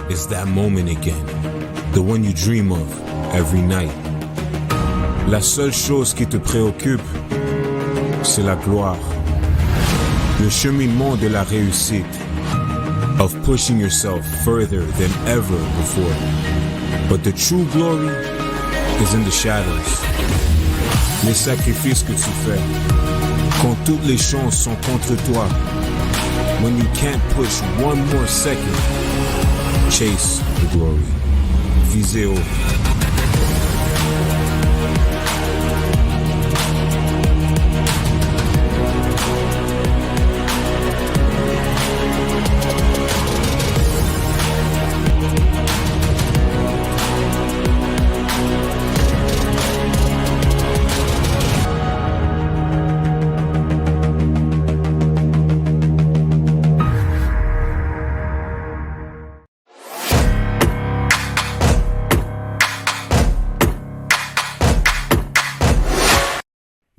It's that moment again, the one you dream of every night. La seule chose qui te préoccupe, c'est la gloire. Le cheminement de la réussite, of pushing yourself further than ever before. But the true glory is in the shadows. Les sacrifices que tu fais, quand toutes les chances sont contre toi. When you can't push one more second, chase the glory. Visez haut.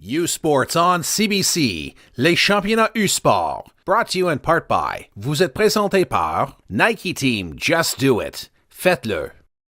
U-Sports on CBC, les championnats U-Sport. Brought to you in part by, vous êtes présenté par Nike Team Just Do It. Faites-le.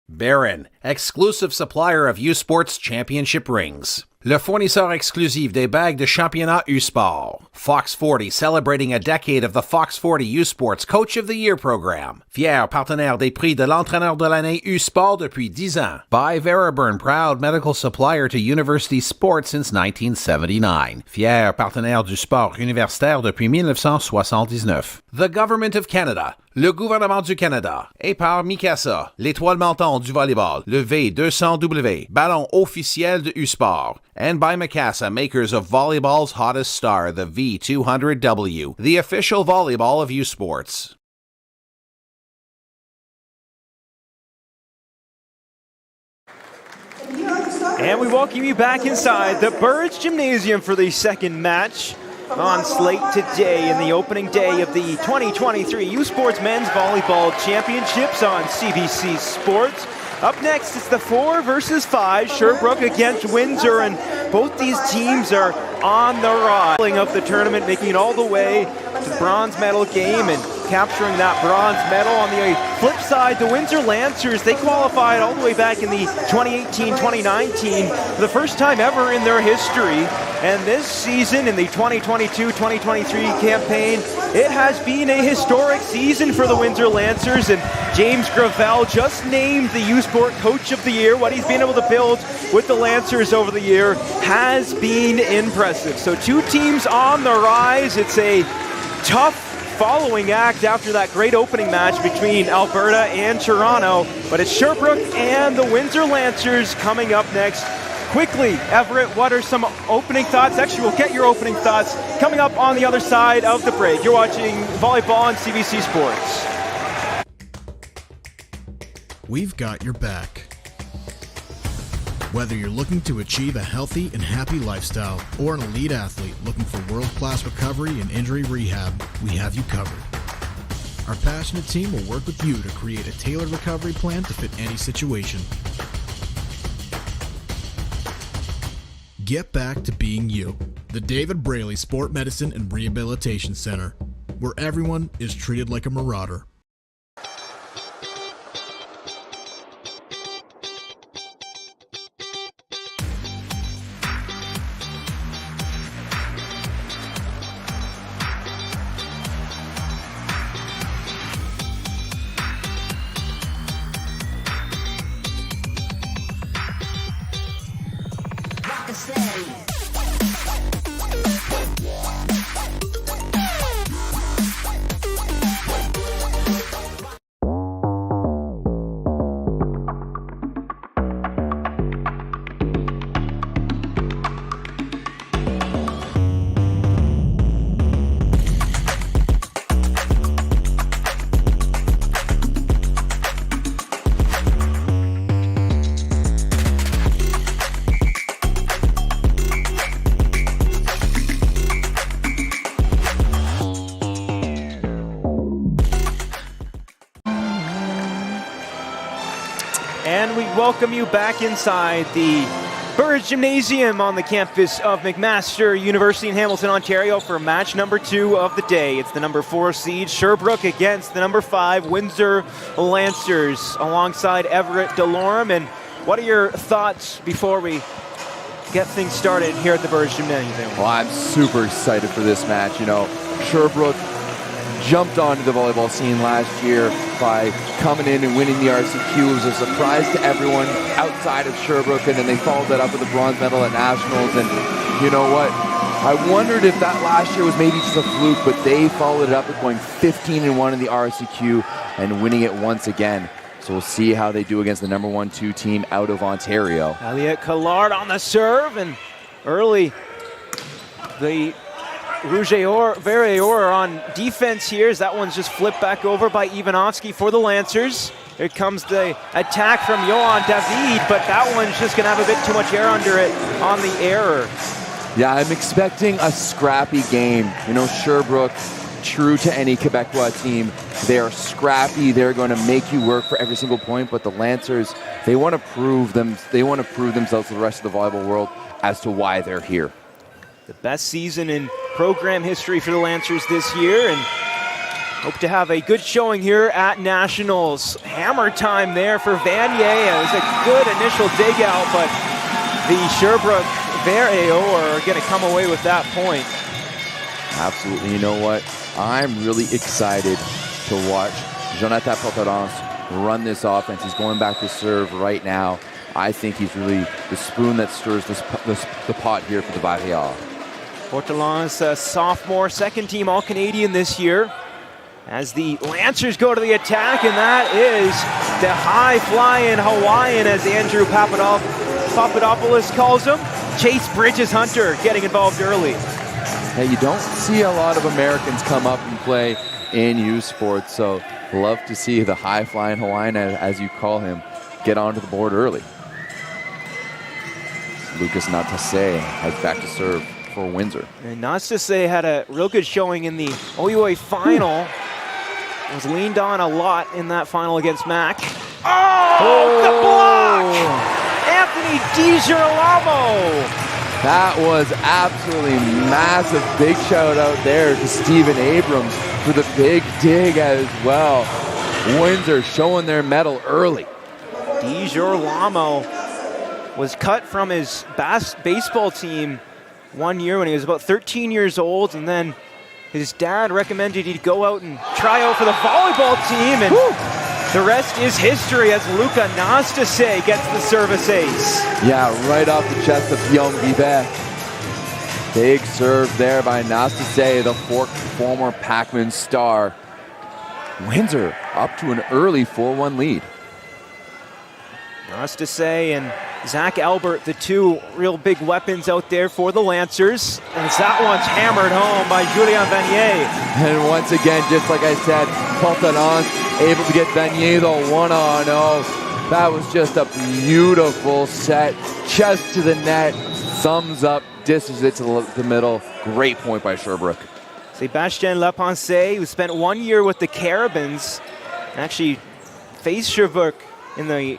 Baron, exclusive supplier of U-Sports championship rings. Le fournisseur exclusif des bagues de championnat U-Sport. Fox 40, celebrating a decade of the Fox 40 U-Sports Coach of the Year program. Fier partenaire des prix de l'entraîneur de l'année U-Sport depuis 10 ans. By Veriburn, proud medical supplier to university sports since 1979. Fier partenaire du sport universitaire depuis 1979. The Government of Canada. Le gouvernement du Canada. Et par Mikasa, l'étoile montante du volleyball, le V200W, ballon officiel de U-Sport. And by Mikasa, makers of volleyball's hottest star, the V200W, the official volleyball of U-Sports. And we welcome you back inside the Birds Gymnasium for the second match on slate today in the opening day of the 2023 U-Sports Men's Volleyball Championships on CBC Sports. Up next, it's the 4 versus 5, Sherbrooke against Windsor, and both these teams are on the rise of the tournament, making it all the way to the bronze medal game and capturing that bronze medal. On the flip side, the Windsor Lancers, they qualified all the way back in the 2018-2019 for the first time ever in their history. And this season, in the 2022-2023 campaign, it has been a historic season for the Windsor Lancers, and James Gravel just named the U-Sport Coach of the Year. What he's been able to build with the Lancers over the year has been impressive. So two teams on the rise. It's a tough following act after that great opening match between Alberta and Toronto, but it's Sherbrooke and the Windsor Lancers coming up next. Quickly, Everett, what are some opening thoughts? Actually, we'll get your opening thoughts coming up on the other side of the break. You're watching Volleyball on CBC Sports. We've got your back. Whether you're looking to achieve a healthy and happy lifestyle or an elite athlete looking for world-class recovery and injury rehab, we have you covered. Our passionate team will work with you to create a tailored recovery plan to fit any situation. Get back to being you. The David Braley Sport Medicine and Rehabilitation Center, where everyone is treated like a marauder. And we welcome you back inside the Burridge Gymnasium on the campus of McMaster University in Hamilton, Ontario for match number 2 of the day. It's the number 4 seed Sherbrooke against the number 5 Windsor Lancers alongside Everett DeLorme. And what are your thoughts before we get things started here at the Burridge Gymnasium? Well, I'm super excited for this match. You know, Sherbrooke jumped onto the volleyball scene last year by coming in and winning the RCQ. It was a surprise to everyone outside of Sherbrooke, and then they followed that up with a bronze medal at Nationals. And you know what? I wondered if that last year was maybe just a fluke, but they followed it up with going 15-1 in the RCQ and winning it once again. So we'll see how they do against the number 1-2 team out of Ontario. Elliot Collard on the serve, and early the Verreor on defense here as that one's just flipped back over by Ivanovsky for the Lancers. Here comes the attack from Johan David, but that one's just gonna have a bit too much air under it on the error. Yeah, I'm expecting a scrappy game. You know, Sherbrooke, true to any Quebecois team, they are scrappy. They're going to make you work for every single point, but the Lancers, they want to prove themselves to the rest of the volleyball world as to why they're here. The best season in program history for the Lancers this year, and hope to have a good showing here at Nationals. Hammer time there for Vanier. It was a good initial dig out, but the Sherbrooke Verreor are going to come away with that point. Absolutely. You know what? I'm really excited to watch Jonathan Portelance run this offense. He's going back to serve right now. I think he's really the spoon that stirs the pot here for the Barrière. Portelance, a sophomore, second team All-Canadian this year. As the Lancers go to the attack, and that is the high-flying Hawaiian, as Andrew Papadopoulos calls him. Chase Bridges-Hunter getting involved early. Hey, you don't see a lot of Americans come up and play in youth sports, so love to see the high-flying Hawaiian, as you call him, get onto the board early. Lucas Natase heads back to serve for Windsor. And Natase had a real good showing in the OUA final. Was leaned on a lot in that final against Mac. Oh! The block! Anthony DiGirolamo! That was absolutely massive. Big shout out there to Stephen Abrams for the big dig as well. Windsor showing their mettle early. DiGirolamo was cut from his baseball team one year when he was about 13 years old, and then his dad recommended he go out and try out for the volleyball team, and the rest is history as Luca Nastase gets the service ace. Yeah, right off the chest of Guillaume Vivet. Big serve there by Nastase, the former Pac-Man star. Windsor up to an early 4-1 lead. Nastase and Zach Albert, the two real big weapons out there for the Lancers. And that one's hammered home by Julien Vanier. And once again, just like I said, Portelance able to get Vanier the 1-0. That was just a beautiful set. Chest to the net, thumbs up, dishes it to the middle. Great point by Sherbrooke. Sébastien Lapensée, who spent 1 year with the Carabins, actually faced Sherbrooke in the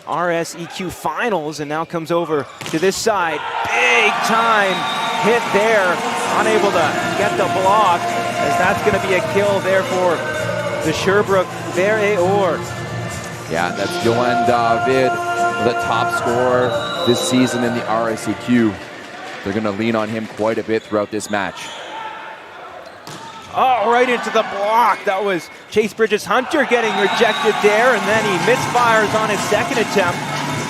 RSEQ finals and now comes over to this side. Big time hit there. Unable to get the block, as that's going to be a kill there for the Sherbrooke Verreor. Yeah, that's Johan David, the top scorer this season in the RSEQ. They're going to lean on him quite a bit throughout this match. Oh, right into the block. That was Chase Bridges-Hunter getting rejected there, and then he misfires on his second attempt.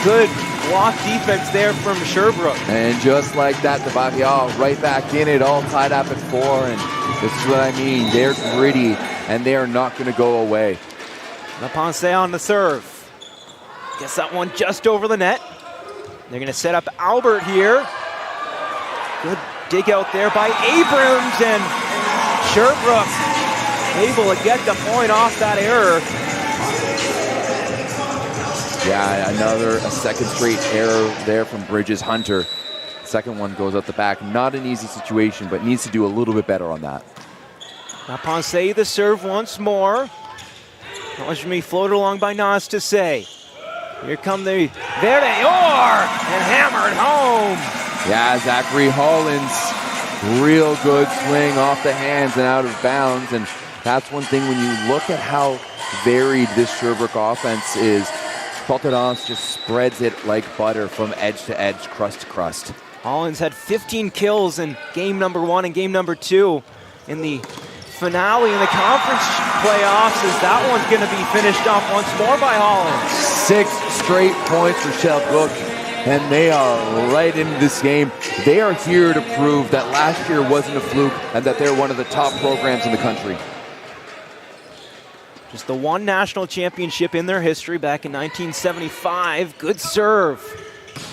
Good block defense there from Sherbrooke. And just like that, the Barrière right back in it, all tied up at 4. And this is what I mean. They're gritty, and they are not going to go away. Lapensée on the serve. Gets that one just over the net. They're going to set up Albert here. Good dig out there by Abrams, and Sherbrooke able to get the point off that error. Yeah, a second straight error there from Bridges-Hunter. Second one goes out the back. Not an easy situation, but needs to do a little bit better on that. Lapensée the serve once more. That was me floated along by Nastase. Here come the Verdeor and hammered home. Yeah, Zachary Hollins, real good swing off the hands and out of bounds. And that's one thing when you look at how varied this Sherbrooke offense is. Portadance just spreads it like butter from edge to edge, crust to crust. Hollins had 15 kills in game number 1 and game number 2 in the finale in the conference playoffs, as that one's going to be finished off once more by Hollins. 6 straight points for Sherbrooke, and they are right into this game. They are here to prove that last year wasn't a fluke and that they're one of the top programs in the country. Just the one national championship in their history back in 1975. Good serve.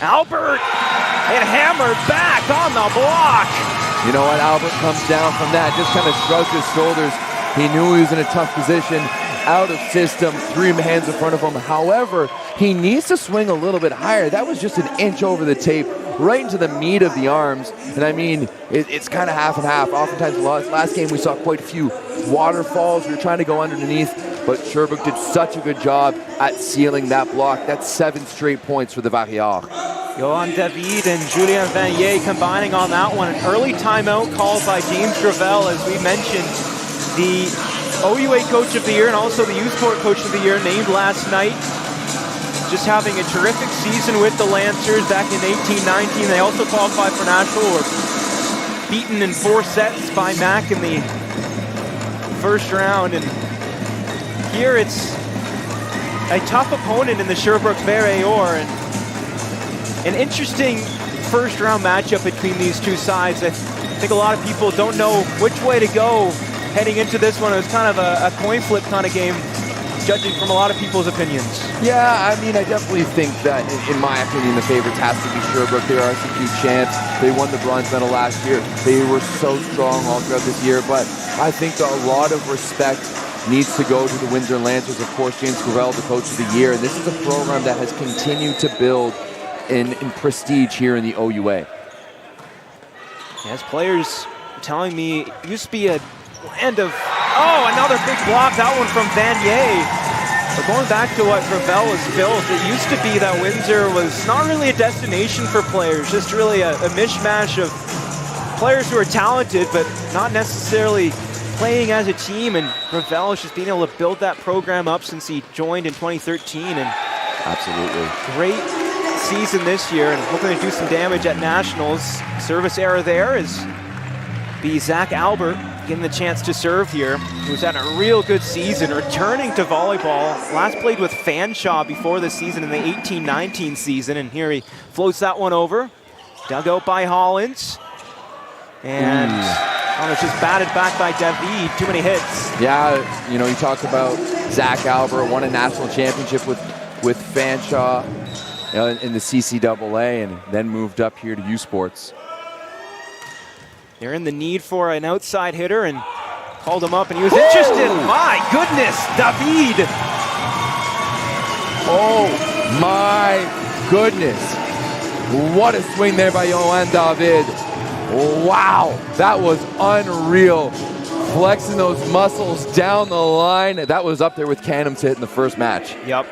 Albert, it hammered back on the block. You know what, Albert comes down from that, just kind of shrugged his shoulders. He knew he was in a tough position, out of system, 3 hands in front of him. However, he needs to swing a little bit higher. That was just an inch over the tape, right into the meat of the arms. And I mean, it's kind of half and half. Oftentimes, last game we saw quite a few waterfalls. We were trying to go underneath, but Sherbrooke did such a good job at sealing that block. That's 7 straight points for the Variors. Johan David and Julien Vanier combining on that one. An early timeout called by James Gravel, as we mentioned. The OUA Coach of the Year and also the U Sport Coach of the Year named last night. Just having a terrific season with the Lancers back in 18-19. They also qualified for national, were beaten in 4 sets by Mac in the first round. And here it's a tough opponent in the Sherbrooke Verdeor, and an interesting first round matchup between these two sides. I think a lot of people don't know which way to go heading into this one. It was kind of a coin flip kind of game, judging from a lot of people's opinions. Yeah, I mean, I definitely think that, in my opinion, the favorites has to be Sherbrooke. They are RCQ champs. They won the bronze medal last year. They were so strong all throughout this year, but I think that a lot of respect needs to go to the Windsor Lancers. Of course, James Gravel, the Coach of the Year, and this is a program that has continued to build in prestige here in the OUA. As players telling me, it used to be a land of, another big block, that one from Vanier. But going back to what Gravel was built, it used to be that Windsor was not really a destination for players, just really a mishmash of players who are talented, but not necessarily playing as a team. And Gravel has just been able to build that program up since he joined in 2013. And absolutely great season this year, and hoping to do some damage at nationals. Service error there is Zach Albert getting the chance to serve here, who's had a real good season, returning to volleyball. Last played with Fanshawe before this season in the 18-19 season, and here he floats that one over. Dug out by Hollins. And it's just batted back by David. Too many hits. Yeah, you know, you talked about Zach Albert, won a national championship with Fanshawe in the CCAA, and then moved up here to U Sports. They're in the need for an outside hitter and called him up, and he was interested. My goodness, David. Oh my goodness. What a swing there by Johan David. Wow, that was unreal. Flexing those muscles down the line. That was up there with Canham's hit in the first match. Yep.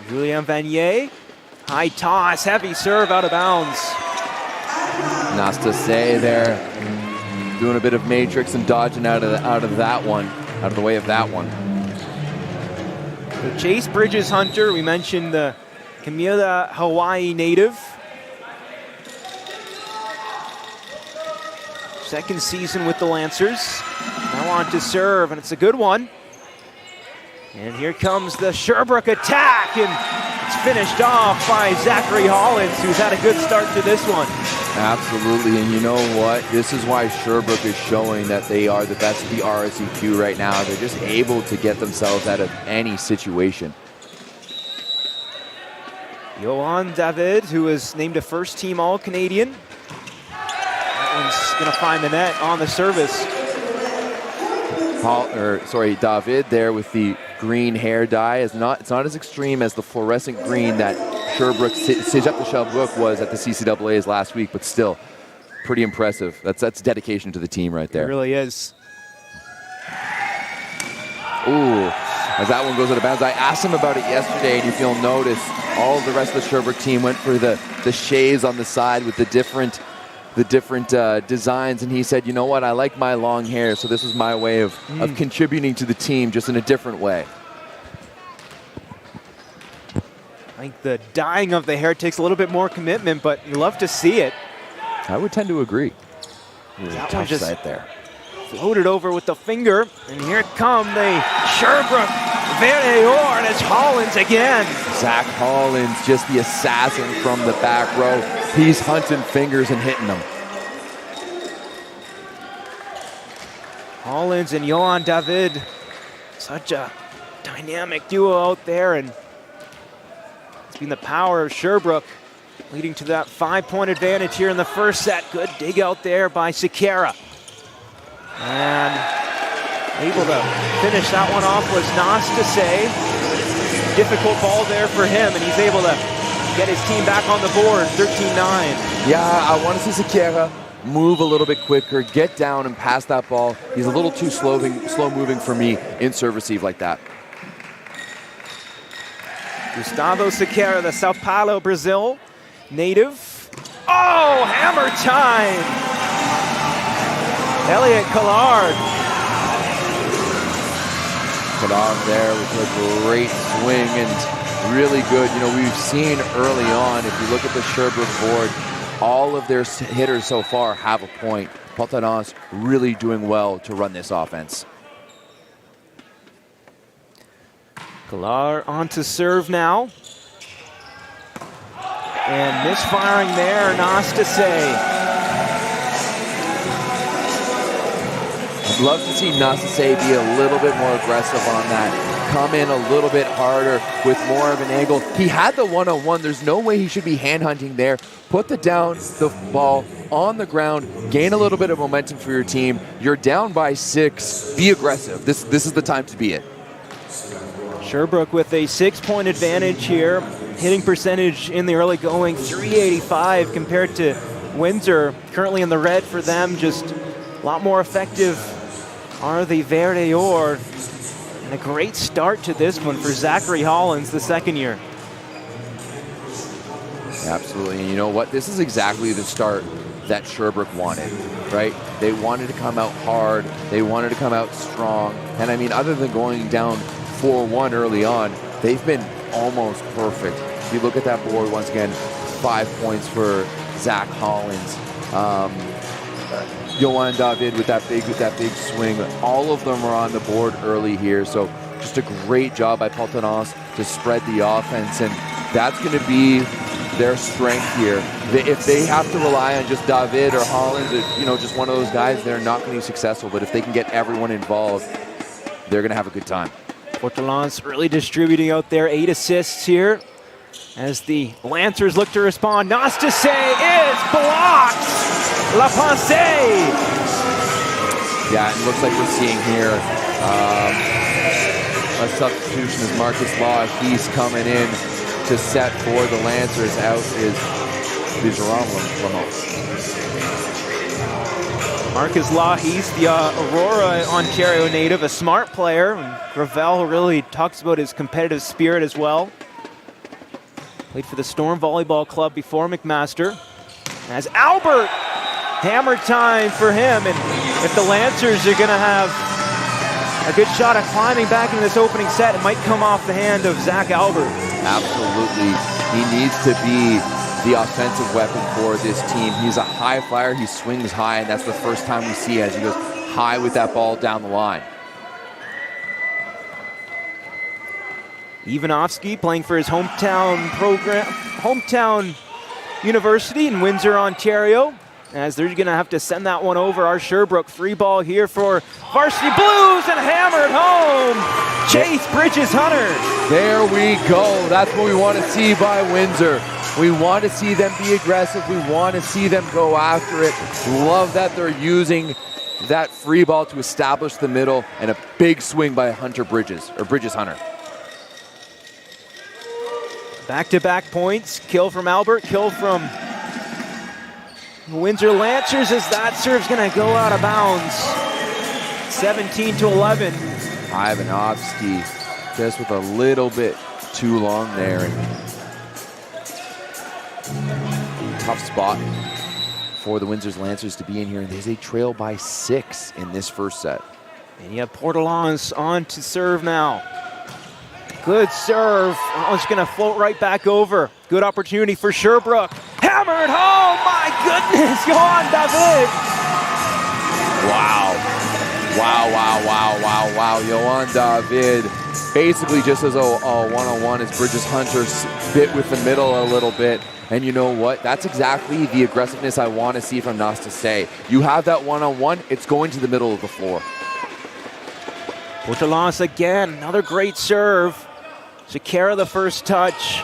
Julien Vanier, high toss, heavy serve out of bounds. Nastase there, doing a bit of matrix and dodging out of that one, out of the way of that one. So Chase Bridges Hunter, we mentioned the Camilla Hawaii native. Second season with the Lancers. Now on to serve, and it's a good one. And here comes the Sherbrooke attack, and it's finished off by Zachary Hollins, who's had a good start to this one. Absolutely, and you know what? This is why Sherbrooke is showing that they are the best of the RSEQ right now. They're just able to get themselves out of any situation. Johan David, who was named a first-team All-Canadian. That one's going to find the net on the service. David there with the green hair dye. It's not as extreme as the fluorescent green that Sherbrooke, Cégep de Sherbrooke was at the CCAA's last week, but still pretty impressive. That's dedication to the team right there. It really is. Ooh, as that one goes out of bounds. I asked him about it yesterday, and if you'll notice, all of the rest of the Sherbrooke team went for the shades on the side with the different designs, and he said, you know what, I like my long hair, so this was my way of contributing to the team just in a different way. I think the dyeing of the hair takes a little bit more commitment, but you love to see it. I would tend to agree. That one just floated over with the finger, and here come the Sherbrooke Varsity, and it's Hollins again. Zach Hollins, just the assassin from the back row. He's hunting fingers and hitting them. Hollins and Johan David, such a dynamic duo out there, and it's been the power of Sherbrooke leading to that 5-point advantage here in the first set. Good dig out there by Sekera. And able to finish that one off was Nastase. Difficult ball there for him, and he's able to get his team back on the board, 13-9. Yeah, I want to see Sekera move a little bit quicker, get down and pass that ball. He's a little too slow moving for me in serve receive like that. Gustavo Sekera, the Sao Paulo, Brazil native. Oh, hammer time! Elliot Collard. Collard there with a great swing and really good. You know, we've seen early on, if you look at the Sherbrooke board, all of their hitters so far have a point. Potanos really doing well to run this offense. Collard on to serve now. And misfiring there, Nastase. I'd love to see Nastase be a little bit more aggressive on that. Come in a little bit harder with more of an angle. He had the one-on-one. There's no way he should be hand-hunting there. Put the ball on the ground. Gain a little bit of momentum for your team. You're down by 6. Be aggressive. This is the time to be it. Sherbrooke with a 6-point advantage here. Hitting percentage in the early going, .385 compared to Windsor. Currently in the red for them, just a lot more effective are the Verde Or. And a great start to this one for Zachary Hollins, the second year. Absolutely, and you know what? This is exactly the start that Sherbrooke wanted, right? They wanted to come out hard. They wanted to come out strong. And I mean, other than going down 4-1 early on, they've been almost perfect. If you look at that board, once again, 5 points for Zach Hollins. Johan David with that big swing. All of them are on the board early here, so just a great job by Potanos to spread the offense, and that's going to be their strength here. If they have to rely on just David or Hollins, you know, just one of those guys, they're not going to be successful. But if they can get everyone involved, they're going to have a good time. Portelans really distributing out there, 8 assists here as the Lancers look to respond. Nastase is blocked! La Pensée! Yeah, it looks like we're seeing here a substitution as Marcus Law. He's coming in to set for the Lancers. Out is Ramos. Marcus Law, he's the Aurora, Ontario native, a smart player. And Gravel really talks about his competitive spirit as well. Played for the Storm Volleyball Club before McMaster. As Albert, hammer time for him. And if the Lancers are going to have a good shot at climbing back into this opening set, it might come off the hand of Zach Albert. Absolutely. He needs to be the offensive weapon for this team. He's a high flyer. He swings high, and that's the first time we see as he goes high with that ball down the line. Ivanovsky playing for his hometown university in Windsor, Ontario, as they're going to have to send that one over. Our Sherbrooke free ball here for Varsity Blues, and hammered home. Chase Bridges Hunter. There we go. That's what we want to see by Windsor. We want to see them be aggressive. We want to see them go after it. Love that they're using that free ball to establish the middle, and a big swing by Bridges Hunter. Back-to-back points. Kill from Albert, kill from Windsor Lancers, as that serve's going to go out of bounds. 17-11. Ivanovsky Just with a little bit too long there. Tough spot for the Windsor's Lancers to be in here. And there's a trail by 6 in this first set. And you have Portelance on to serve now. Good serve. Oh, it's going to float right back over. Good opportunity for Sherbrooke. Hammered home. My goodness. Johan David. Wow. Wow. Johan David basically just as a one-on-one as Bridges Hunter bit with the middle a little bit. And you know what? That's exactly the aggressiveness I want to see from Nastase. You have that one-on-one, it's going to the middle of the floor. Portelance again, another great serve. Shakira the first touch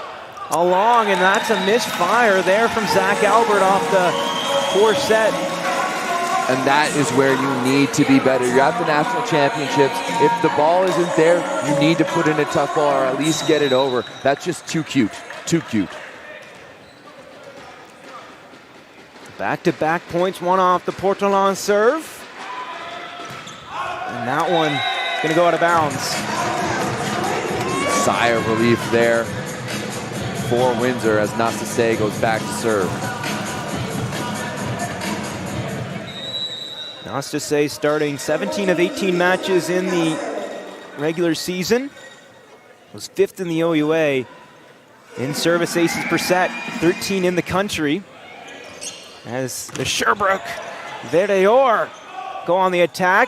along, and that's a misfire there from Zach Albert off the poor set. And that is where you need to be better. You're at the national championships. If the ball isn't there, you need to put in a tough ball or at least get it over. That's just too cute, too cute. Back-to-back points, one off the Portelance serve. And that one is going to go out of bounds. Sigh of relief there for Windsor as Nastase goes back to serve. Nastase starting 17 of 18 matches in the regular season. Was 5th in the OUA in service aces per set, 13 in the country. As the Sherbrooke Verdeor go on the attack.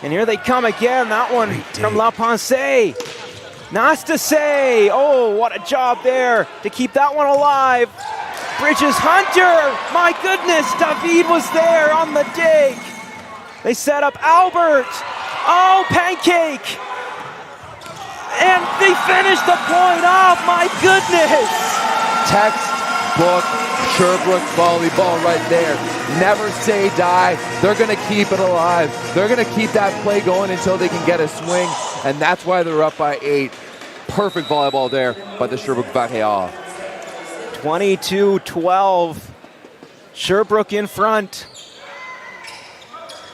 And here they come again. That one from La Pensée. Nastase. Oh, what a job there to keep that one alive. Bridges Hunter. My goodness, David was there on the dig. They set up Albert. Oh, pancake. And they finished the point off. My goodness. Textbook Sherbrooke volleyball right there. Never say die. They're going to keep it alive. They're going to keep that play going until they can get a swing, and that's why they're up by 8. Perfect volleyball there by the Sherbrooke Vaqueau. 22-12. Sherbrooke in front.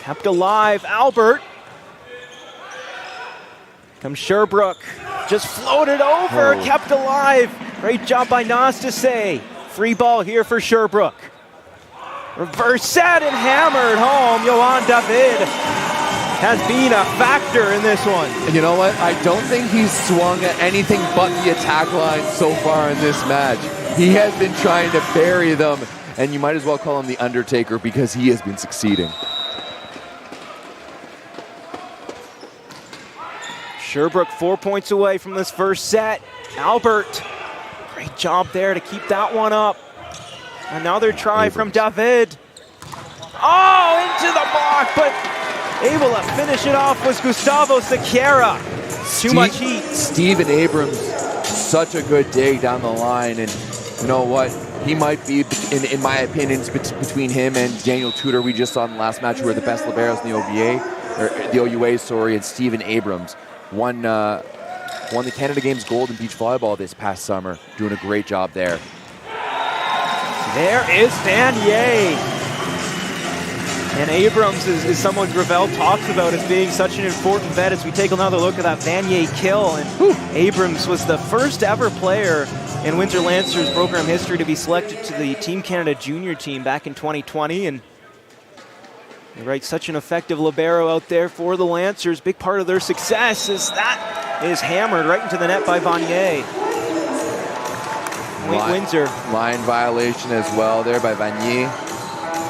Kept alive. Albert. Comes Sherbrooke. Just floated over. Kept alive. Great job by Nastase. Free ball here for Sherbrooke. Reverse set and hammered home. Johan David has been a factor in this one. And you know what? I don't think he's swung at anything but the attack line so far in this match. He has been trying to bury them, and you might as well call him the Undertaker because he has been succeeding. Sherbrooke 4 points away from this first set. Albert, great job there to keep that one up. Another try from David. Oh, into the block, but able to finish it off was Gustavo Sequeira. Too much heat. Steven Abrams, such a good dig down the line, and you know what? He might be, in my opinion, between him and Daniel Tudor, we just saw in the last match, who were the best liberos in the OUA, sorry, and Steven Abrams won the Canada Games gold in beach volleyball this past summer, doing a great job there. There is Vanier. And Abrams is someone Gravel talks about as being such an important vet as we take another look at that Vanier kill. And Abrams was the first ever player in Windsor Lancers program history to be selected to the Team Canada junior team back in 2020. And you're right, such an effective libero out there for the Lancers. Big part of their success is that is hammered right into the net by Vanier. Windsor. Line violation as well there by Vanier.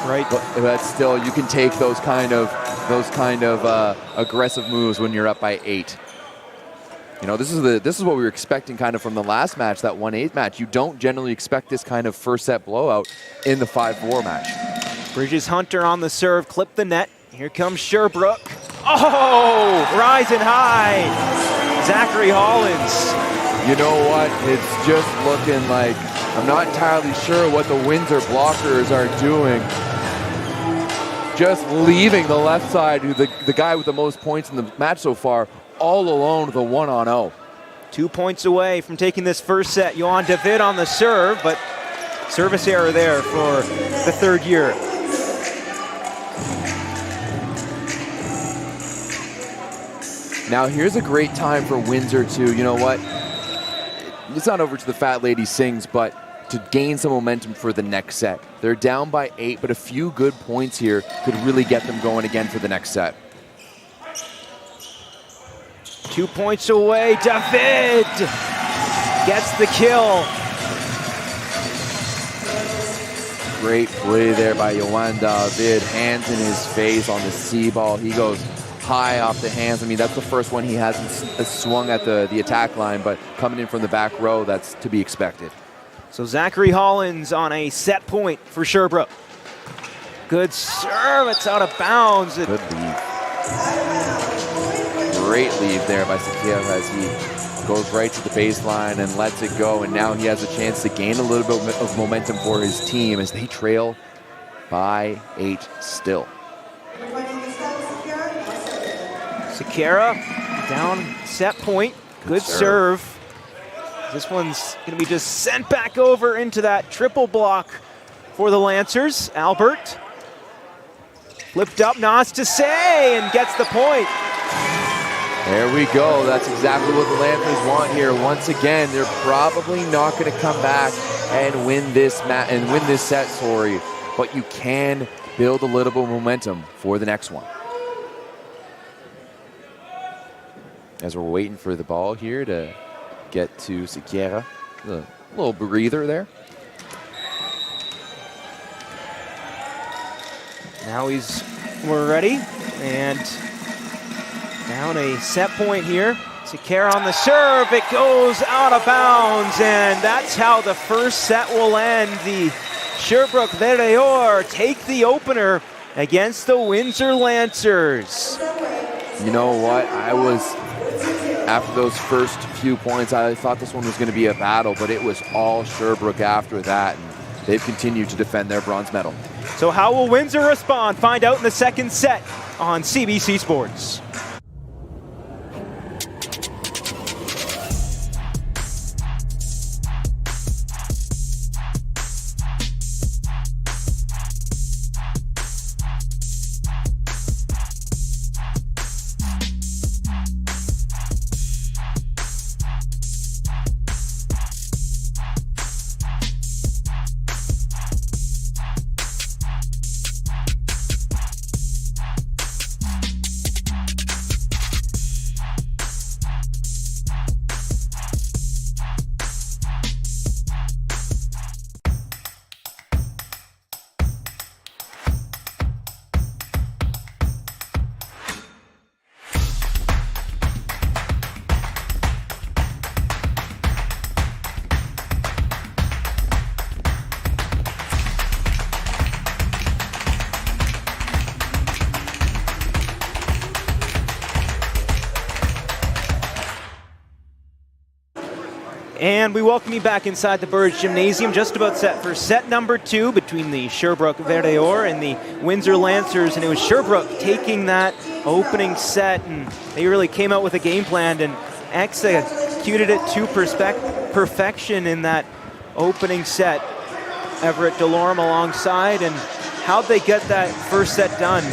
Right. But still, you can take those kind of aggressive moves when you're up by 8. You know, this is what we were expecting kind of from the last match, that 1-8 match. You don't generally expect this kind of first set blowout in the 5-4 match. Bridges Hunter on the serve, clip the net. Here comes Sherbrooke. Oh, rising high. Zachary Hollins. You know what? It's just looking like, I'm not entirely sure what the Windsor blockers are doing. Just leaving the left side, the guy with the most points in the match so far, all alone with a 1-on-0. 2 points away from taking this first set. Johan David on the serve, but service error there for the third year. Now here's a great time for Windsor to, you know what, it's not over to the fat lady sings, but to gain some momentum for the next set. They're down by 8, but a few good points here could really get them going again for the next set. 2 points away, David gets the kill. Great play there by Yohan David, hands in his face on the C ball. He goes high off the hands. I mean, that's the first one he hasn't swung at the attack line, but coming in from the back row, that's to be expected. So Zachary Hollins on a set point for Sherbrooke. Good serve, it's out of bounds. Good lead. Great lead there by Sakir as he goes right to the baseline and lets it go, and now he has a chance to gain a little bit of momentum for his team as they trail by 8 still. Sakara down set point. Good serve. This one's going to be just sent back over into that triple block for the Lancers. Albert flipped up, Nas to say, and gets the point. There we go. That's exactly what the Lancers want here. Once again, they're probably not going to come back and win this set, sorry, but you can build a little bit of momentum for the next one. As we're waiting for the ball here to get to Siqueira. A little breather there. Now we're ready, and down a set point here. Siqueira on the serve, it goes out of bounds, and that's how the first set will end. The Sherbrooke Verde Or take the opener against the Windsor Lancers. You know what? After those first few points, I thought this one was going to be a battle, but it was all Sherbrooke after that, and they've continued to defend their bronze medal. So how will Windsor respond? Find out in the second set on CBC Sports. And we welcome you back inside the Burge Gymnasium, just about set for set number 2 between the Sherbrooke Verde Or and the Windsor Lancers. And it was Sherbrooke taking that opening set, and they really came out with a game plan and executed it to perfection in that opening set. Everett Delorme alongside, and how'd they get that first set done?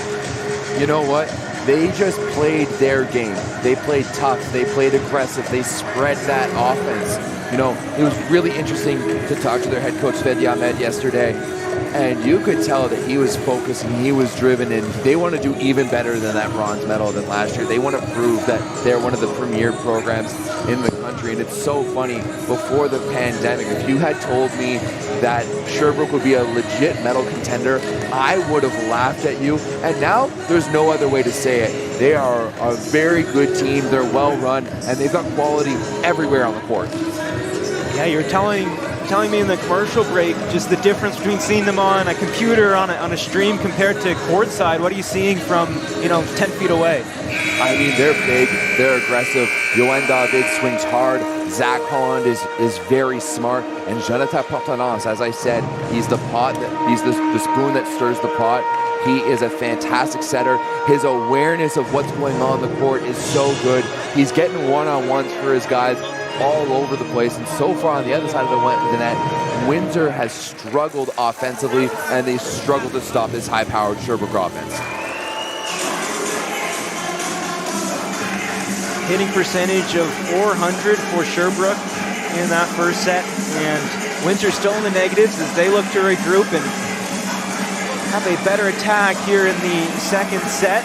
You know what? They just played their game. They played tough. They played aggressive. They spread that offense. You know, it was really interesting to talk to their head coach, Fedi Ahmed, yesterday. And you could tell that he was focused and he was driven, and they want to do even better than that bronze medal than last year. They want to prove that they're one of the premier programs in the country. And it's so funny, before the pandemic, if you had told me that Sherbrooke would be a legit medal contender, I would have laughed at you. And now there's no other way to say it. They are a very good team. They're well run, and they've got quality everywhere on the court. Yeah, you're telling me in the commercial break just the difference between seeing them on a computer on a stream compared to courtside. What are you seeing from 10 feet away? I mean, they're big, they're aggressive. Yohan David swings hard. Zach Holland is very smart, and Jonathan Portenance, as I said, he's the spoon that stirs the pot. He is a fantastic setter. His awareness of what's going on the court is so good. He's getting one-on-ones for his guys all over the place, and so far on the other side of the net, Windsor has struggled offensively, and they struggled to stop this high-powered Sherbrooke offense. hitting percentage of .400 for Sherbrooke in that first set. And Windsor still in the negatives as they look to regroup and have a better attack here in the second set.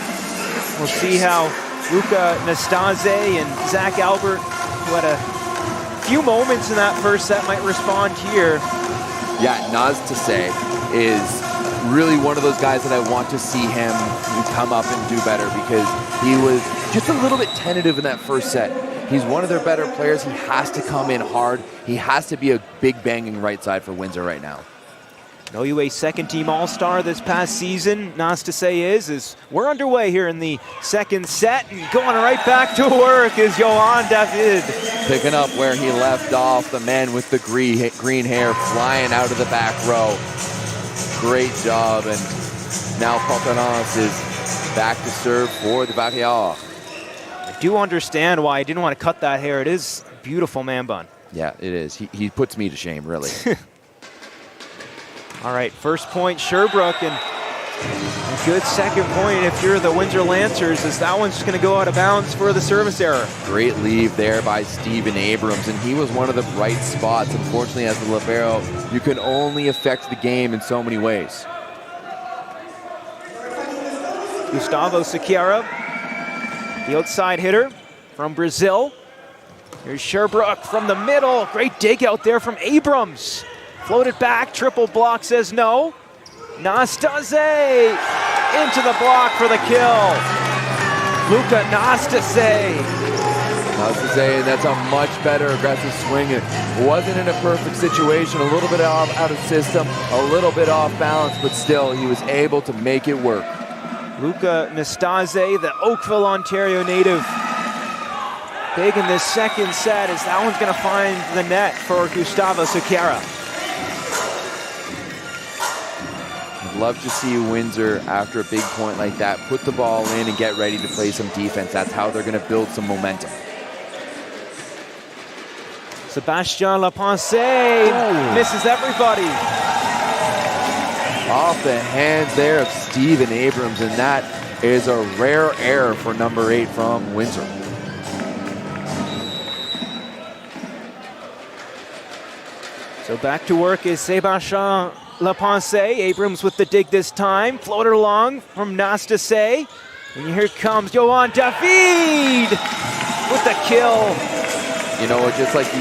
We'll see how Luka Nastase and Zach Albert, who had a few moments in that first set, might respond here. Yeah, Nastase is really one of those guys that I want to see him come up and do better, because he was just a little bit tentative in that first set. He's one of their better players. He has to come in hard. He has to be a big banging right side for Windsor right now. OUA second team All-Star this past season, Nastase is we're underway here in the second set, and going right back to work is Johan David. Picking up where he left off, the man with the green hair flying out of the back row. Great job, and now Pontanas is back to serve for the Varillas. I do understand why I didn't want to cut that hair. It is a beautiful man bun. Yeah, it is. He puts me to shame, really. All right, first point Sherbrooke, and a good second point if you're the Windsor Lancers, as that one's just going to go out of bounds for the service error. Great leave there by Stephen Abrams, and he was one of the bright spots. Unfortunately, as the libero, you can only affect the game in so many ways. Gustavo Sequeira, the outside hitter from Brazil. Here's Sherbrooke from the middle. Great dig out there from Abrams. Floated back, triple block says no. Nastase into the block for the kill. Luka Nastase. Nastase, and that's a much better aggressive swing. It wasn't in a perfect situation, a little bit out of system, a little bit off balance, but still he was able to make it work. Luka Nastase, the Oakville, Ontario native. Big in this second set as that one's going to find the net for Gustavo Sequeira. Love to see Windsor, after a big point like that, put the ball in and get ready to play some defense. That's how they're going to build some momentum. Sebastien Lapense misses everybody. Off the hands there of Stephen Abrams, and that is a rare error for number 8 from Windsor. So back to work is Sebastien Lapense. Abrams with the dig this time. Floated along from Nastase. And here comes Johan David with the kill. You know, just like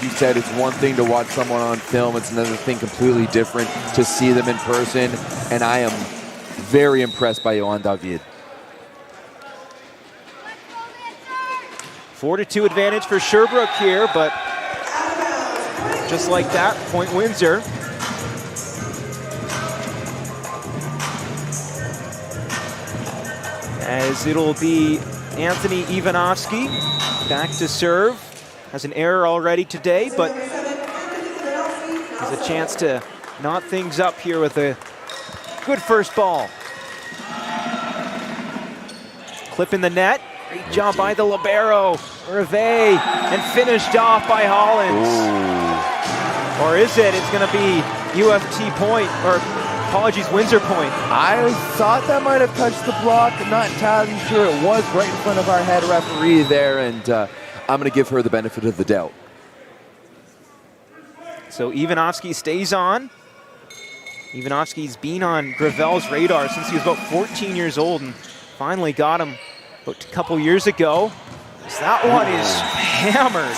you said, it's one thing to watch someone on film. It's another thing completely different to see them in person. And I am very impressed by Johan David. 4-2 advantage for Sherbrooke here, but just like that, point Windsor. As it'll be Anthony Ivanovsky back to serve. Has an error already today, but has a chance to knot things up here with a good first ball. Clip in the net. Great job by the libero, Reve, and finished off by Hollins. Ooh. Or is it? It's going to be UFT point, or apologies, Windsor point. I thought that might have touched the block. I'm not entirely sure. It was right in front of our head referee there, and I'm going to give her the benefit of the doubt. So Ivanovsky stays on. Ivanovsky's been on Gravel's radar since he was about 14 years old, and finally got him about a couple years ago. So that one is hammered.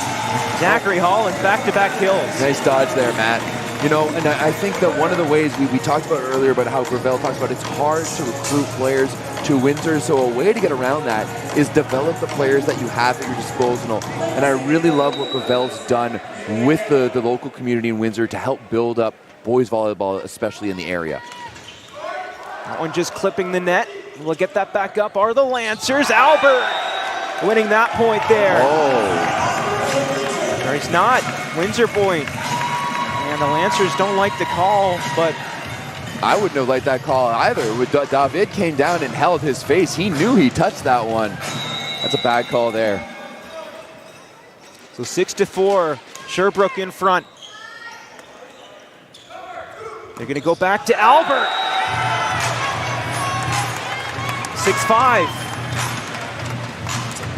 Zachary Hollins, back-to-back kills. Nice dodge there, Matt. You know, and I think that one of the ways we talked about earlier about how Gravel talks about it's hard to recruit players to Windsor, so a way to get around that is develop the players that you have at your disposal. And I really love what Gravel's done with the local community in Windsor to help build up boys volleyball, especially in the area. That one just clipping the net. We'll get that back up are the Lancers. Albert winning that point there. Oh. Or he's not. Windsor point. And the Lancers don't like the call, but I wouldn't have liked that call either. David came down and held his face. He knew he touched that one. That's a bad call there. So 6-4, Sherbrooke in front. They're going to go back to Albert. 6-5.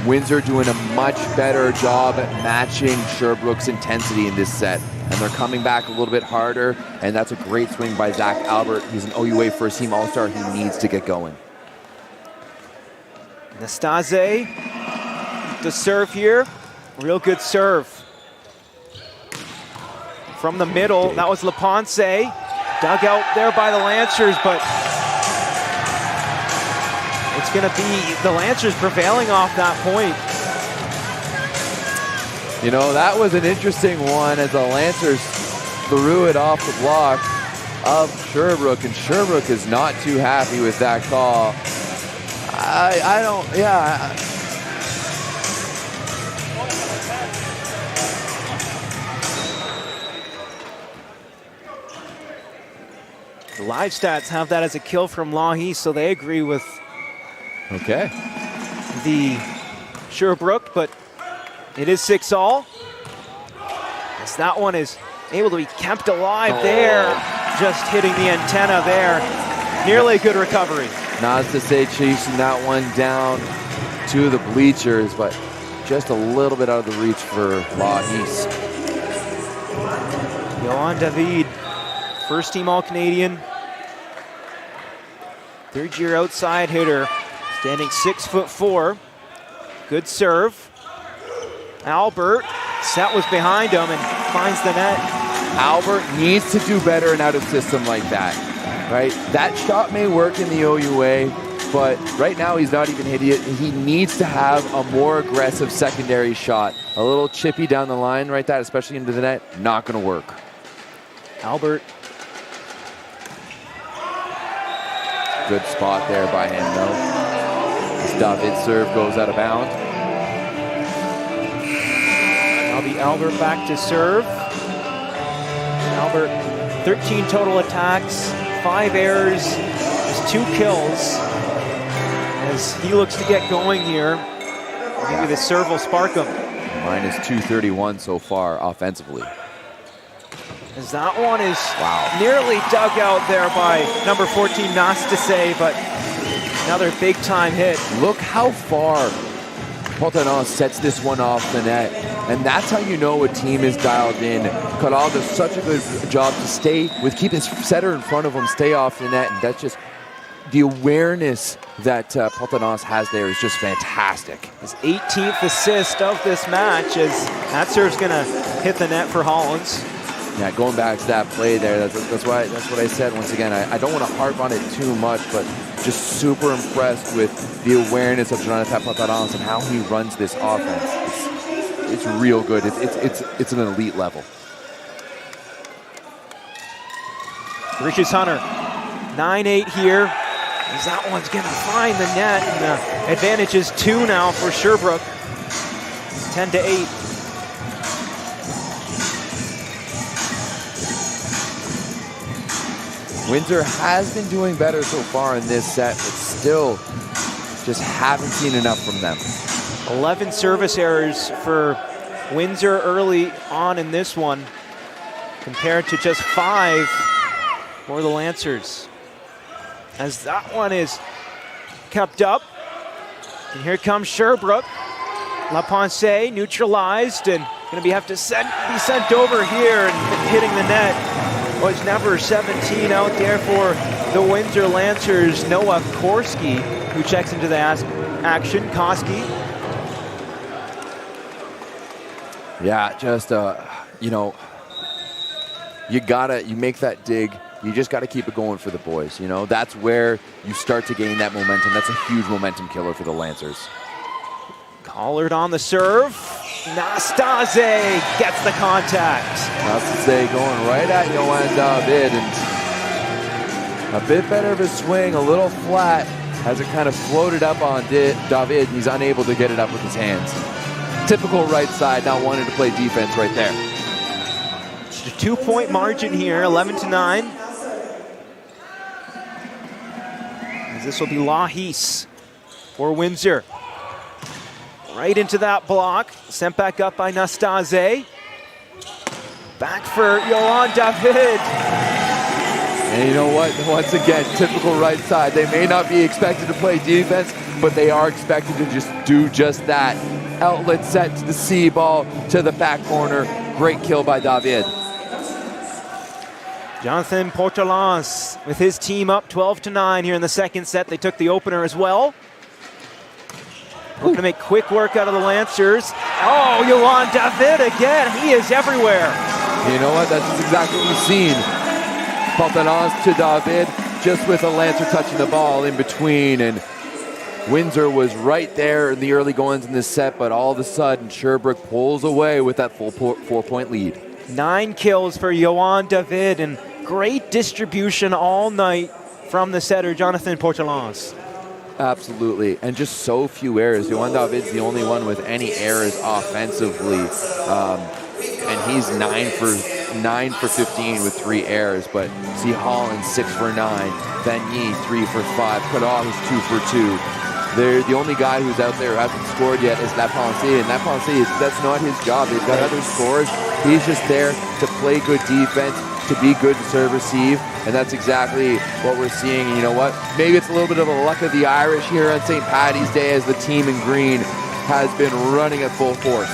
Windsor doing a much better job at matching Sherbrooke's intensity in this set. And they're coming back a little bit harder, and that's a great swing by Zach Albert. He's an OUA first-team All-Star. He needs to get going. Nastase, the serve here. Real good serve. From the middle, that was Leponce. Dug out there by the Lancers, but it's going to be the Lancers prevailing off that point. You know, that was an interesting one as the Lancers threw it off the block of Sherbrooke, and Sherbrooke is not too happy with that call. I don't, yeah. The live stats have that as a kill from Lahi, so they agree with the Sherbrooke, but it is 6-all. As that one is able to be kept alive there, just hitting the antenna there. Nearly a good recovery. Nastase chasing that one down to the bleachers, but just a little bit out of the reach for Lahis. Johan David, first team All-Canadian. Third year outside hitter, standing 6'4". Good serve. Albert, set was behind him and finds the net. Albert needs to do better in out of system like that, right? That shot may work in the OUA, but right now he's not even hitting it. He needs to have a more aggressive secondary shot. A little chippy down the line right there, especially into the net, not gonna work. Albert. Good spot there by him though. His David serve goes out of bounds. That'll be Albert back to serve. Albert, 13 total attacks, 5 errors, just 2 kills. As he looks to get going here, maybe the serve will spark him. Minus 231 so far offensively. As that one is nearly dug out there by number 14 Nastase, but another big time hit. Look how far Portanon sets this one off the net. And that's how you know a team is dialed in. Corral does such a good job to keep his setter in front of him, stay off the net. And that's just the awareness that Portanon has there is just fantastic. His 18th assist of this match, as that serve's gonna hit the net for Hollins. Yeah, going back to that play there, that's what I said once again. I don't want to harp on it too much, but just super impressed with the awareness of Jonathan Portanon and how he runs this offense. It's real good. It's an elite level. Richard Hunter, 9-8 here. As that one's gonna find the net, and the advantage is 2 now for Sherbrooke. 10-8. Windsor has been doing better so far in this set, but still just haven't seen enough from them. 11 service errors for Windsor early on in this one, compared to just 5 for the Lancers. As that one is kept up, and here comes Sherbrooke. Leponce neutralized, and going to have to be sent over here, and hitting the net was number 17 out there for the Windsor Lancers, Noah Korski, who checks into the action. Koski. Yeah, just, you know, you make that dig. You just got to keep it going for the boys. You know, that's where you start to gain that momentum. That's a huge momentum killer for the Lancers. Collard on the serve. Nastase gets the contact. Nastase going right at Johan David, and a bit better of a swing, a little flat, as it kind of floated up on David. He's unable to get it up with his hands. Typical right side, not wanting to play defense right there. Just a 2-point margin here, 11-9. As this will be Lahis for Windsor. Right into that block, sent back up by Nastase. Back for Johan David. And you know what? Once again, typical right side. They may not be expected to play defense, but they are expected to just do just that. Outlet set to the C ball to the back corner. Great kill by David. Jonathan Portelance with his team up 12-9 here in the second set. They took the opener as well. Looking to make quick work out of the Lancers. Oh, Yohan David again. He is everywhere. You know what? That's just exactly what we've seen. Portelance to David, just with a Lancer touching the ball in between. And Windsor was right there in the early goings in this set, but all of a sudden, Sherbrooke pulls away with that full 4-point lead. 9 kills for Yohan David, and great distribution all night from the setter, Jonathan Portelance. Absolutely, and just so few errors. Yohan David's the only one with any errors offensively, and he's 9 for 15 with 3 errors. But see Holland 6 for 9, Vanier 3 for 5, Kadal is 2 for 2. They're the only guy who's out there who hasn't scored yet is Lapensee, and Lapensee, that's not his job. They've got other scorers. He's just there to play good defense, to be good to serve receive, and that's exactly what we're seeing. And you know what? Maybe it's a little bit of a luck of the Irish here on St. Paddy's Day, as the team in green has been running at full force.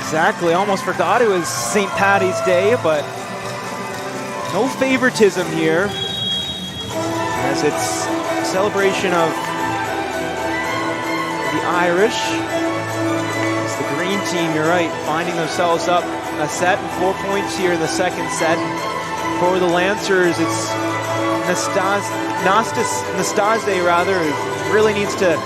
Exactly. Almost forgot it was St. Paddy's Day, but no favoritism here, as it's a celebration of the Irish. It's the green team, you're right, finding themselves up a set and 4 points here in the second set. For the Lancers, it's Nastase rather, really needs to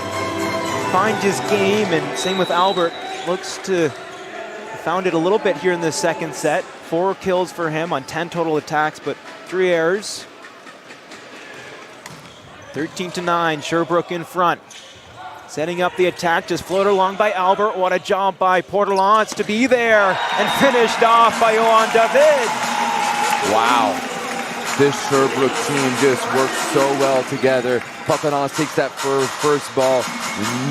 find his game, and same with Albert. Looks to have found it a little bit here in the second set. 4 kills for him on 10 total attacks, but 3 errors. 13-9, Sherbrooke in front. Setting up the attack, just floated along by Albert. What a job by Portelance to be there, and finished off by Yohan David. Wow. This Sherbrooke team just works so well together. Portelance takes that first ball.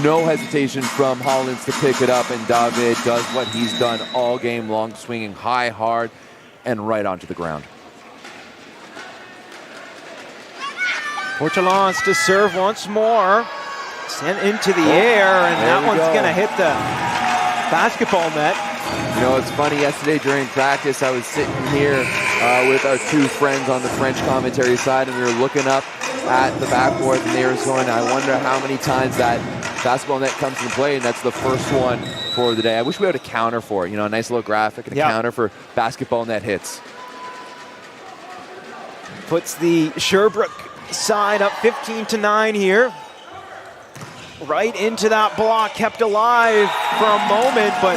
No hesitation from Hollins to pick it up, and David does what he's done all game long, swinging high, hard, and right onto the ground. Portelance to serve once more. Sent into the air, and that one's going to hit the basketball net. You know, it's funny, yesterday during practice, I was sitting here with our 2 friends on the French commentary side, and we were looking up at the backboard, and they were going, I wonder how many times that basketball net comes into play, and that's the first one for the day. I wish we had a counter for it, you know, a nice little graphic and a counter for basketball net hits. Puts the Sherbrooke side up 15-9 here. Right into that block, kept alive for a moment, but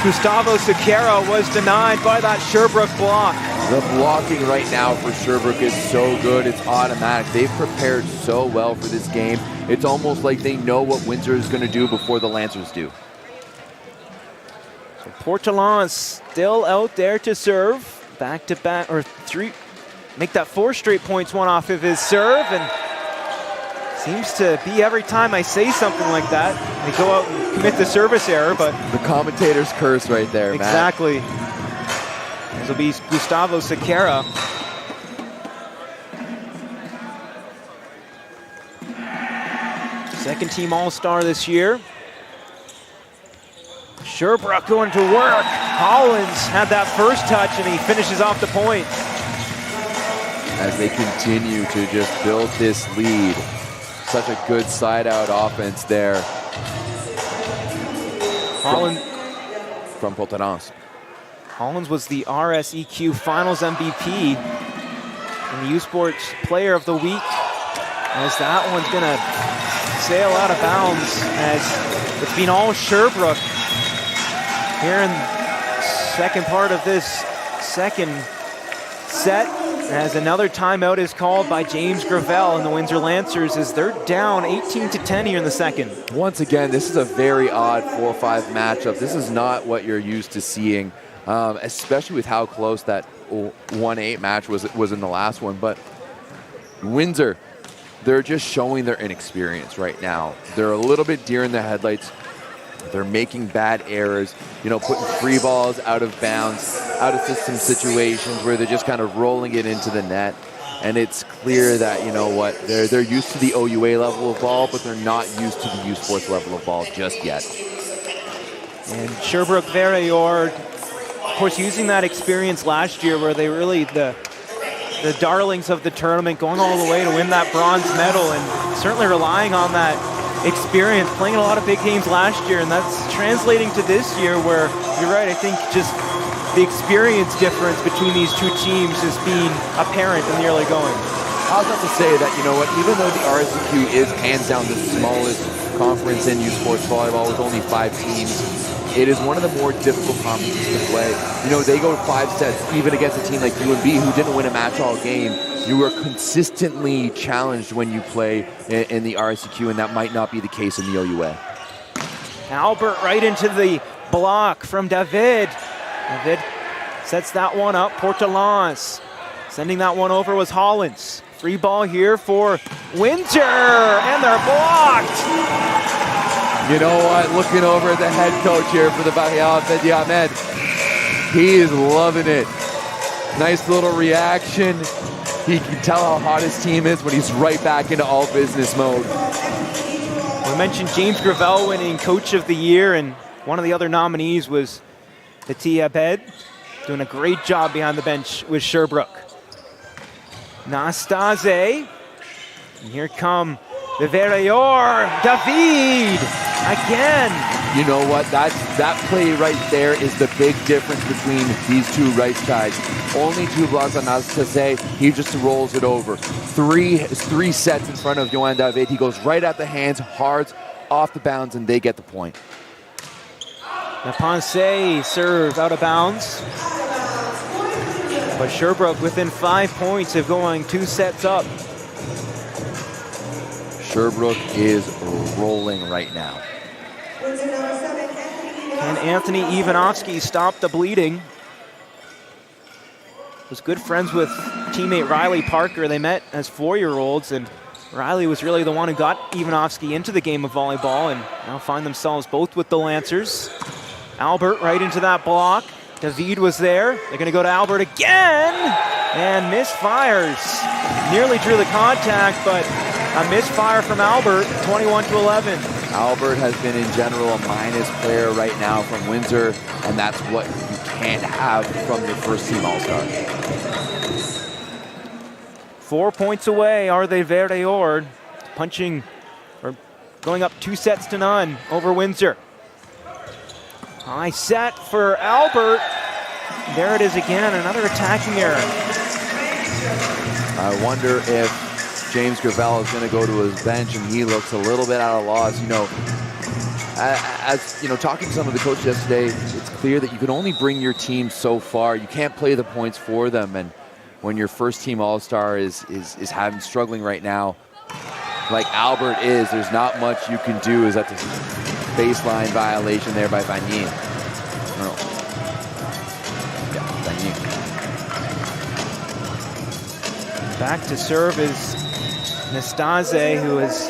Gustavo Sequeira was denied by that Sherbrooke block. The blocking right now for Sherbrooke is so good, it's automatic. They've prepared so well for this game. It's almost like they know what Windsor is going to do before the Lancers do. So Portelance still out there to serve. Back to back, or 3, make that 4 straight points, one off of his serve, and seems to be every time I say something like that, they go out and commit the service error, but... The commentator's curse right there, exactly. Matt. This will be Gustavo Sequeira. Second team All-Star this year. Sherbrooke going to work. Hollins had that first touch, and he finishes off the point. As they continue to just build this lead. Such a good side-out offense there. Holland from Portelance. Hollins was the RSEQ Finals MVP and the U Sports Player of the Week, as that one's going to sail out of bounds, as it's been all Sherbrooke here in the second part of this second set, as another timeout is called by James Gravel and the Windsor Lancers, as they're down 18-10 here in the second. Once again, this is a very odd 4-5 matchup. This is not what you're used to seeing, especially with how close that 1-8 match was in the last one. But Windsor, they're just showing their inexperience right now. They're a little bit deer in the headlights. They're making bad errors, you know, putting free balls out of bounds, out of system situations where they're just kind of rolling it into the net. And it's clear that, you know what, they're used to the OUA level of ball, but they're not used to the U Sports level of ball just yet. And Sherbrooke Verreor, of course, using that experience last year where they really the darlings of the tournament, going all the way to win that bronze medal, and certainly relying on that experience, playing in a lot of big games last year, and that's translating to this year where, you're right, I think just the experience difference between these two teams is being apparent in the early going. I was about to say that, you know what, even though the RSEQ is hands down the smallest conference in U Sports volleyball with only 5 teams, it is one of the more difficult conferences to play. You know, they go 5 sets, even against a team like UNB who didn't win a match all game. You are consistently challenged when you play in the RSEQ, and that might not be the case in the OUA. Albert right into the block from David. David sets that one up. Portelans sending that one over was Hollins. Free ball here for Windsor, and they're blocked. You know what? Looking over at the head coach here for the Bahia, Fedi Ahmed. He is loving it. Nice little reaction. He can tell how hot his team is when he's right back into all business mode. We mentioned James Gravel winning Coach of the Year, and one of the other nominees was Petit Abed, doing a great job behind the bench with Sherbrooke. Nastase, and here come the Verreor, David, again. You know what, that play right there is the big difference between these two right sides. Only 2 blocks on Nastase, he just rolls it over. Three sets in front of Yohan David, he goes right at the hands, hard, off the bounds, and they get the point. Naponce serve out of bounds. But Sherbrooke within 5 points of going 2 sets up. Sherbrooke is rolling right now. And Anthony Ivanovsky stopped the bleeding. Was good friends with teammate Riley Parker. They met as 4-year-olds, and Riley was really the one who got Ivanovsky into the game of volleyball, and now find themselves both with the Lancers. Albert right into that block. David was there. They're going to go to Albert again, and misfires. Nearly drew the contact, but a misfire from Albert, 21-11. Albert has been in general a minus player right now from Windsor, and that's what you can't have from your first team All-Star. 4 points away are they Verreor, punching or going up 2-0 over Windsor. High set for Albert. There it is again, another attacking error. I wonder if James Gravel is going to go to his bench, and he looks a little bit out of loss. You know, as you know, talking to some of the coaches yesterday, it's clear that you can only bring your team so far. You can't play the points for them, and when your first team All-Star is struggling right now, like Albert is, there's not much you can do. Is that the baseline violation there by Vanier? No. Yeah, Vanier. Back to serve is Nastase, who has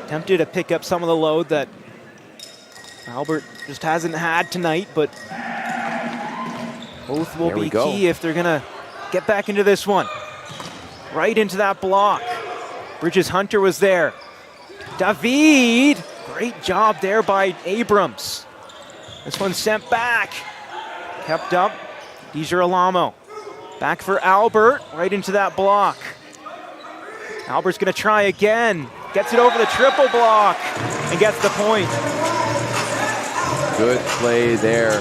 attempted to pick up some of the load that Albert just hasn't had tonight, but both will be key if they're gonna get back into this one. Right into that block. Bridges Hunter was there. David, great job there by Abrams. This one sent back. Kept up, Di Girolamo. Back for Albert, right into that block. Albert's gonna try again. Gets it over the triple block and gets the point. Good play there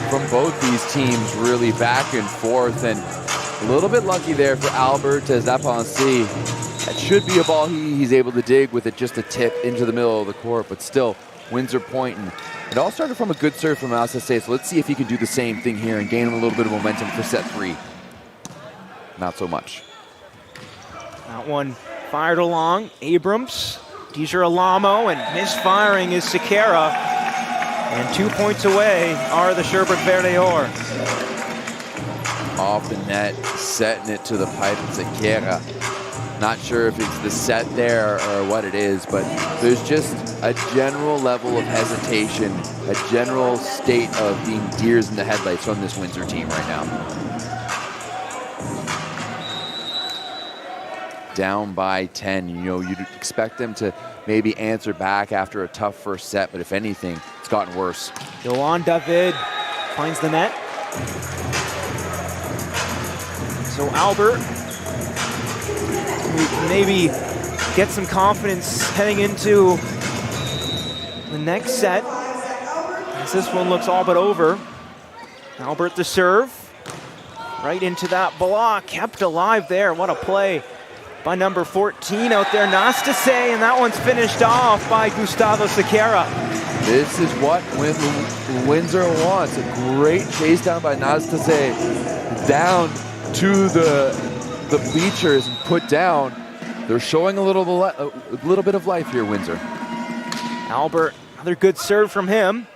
from both these teams, really back and forth, and a little bit lucky there for Albert as that That should be a ball he's able to dig with it, just a tip into the middle of the court, but still Windsor point, and it all started from a good serve from Alsace, so let's see if he can do the same thing here and gain a little bit of momentum for set 3. Not so much. That one fired along, Abrams, Di Girolamo, and misfiring is Sequeira. And 2 points away are the Sherbrooke Verreor. Off the net, setting it to the pipe, Sequeira. Not sure if it's the set there or what it is, but there's just a general level of hesitation, a general state of being deers in the headlights from this Windsor team right now. Down by 10, you know, you'd expect them to maybe answer back after a tough first set, but if anything, it's gotten worse. Johan David finds the net. So Albert, who can maybe get some confidence heading into the next set, as this one looks all but over. Albert the serve, right into that block, kept alive there. What a play by number 14 out there, Nastase, and that one's finished off by Gustavo Sequeira. This is what Windsor wants. A great chase down by Nastase, down to the bleachers and put down. They're showing a little bit of life here, Windsor. Albert, another good serve from him.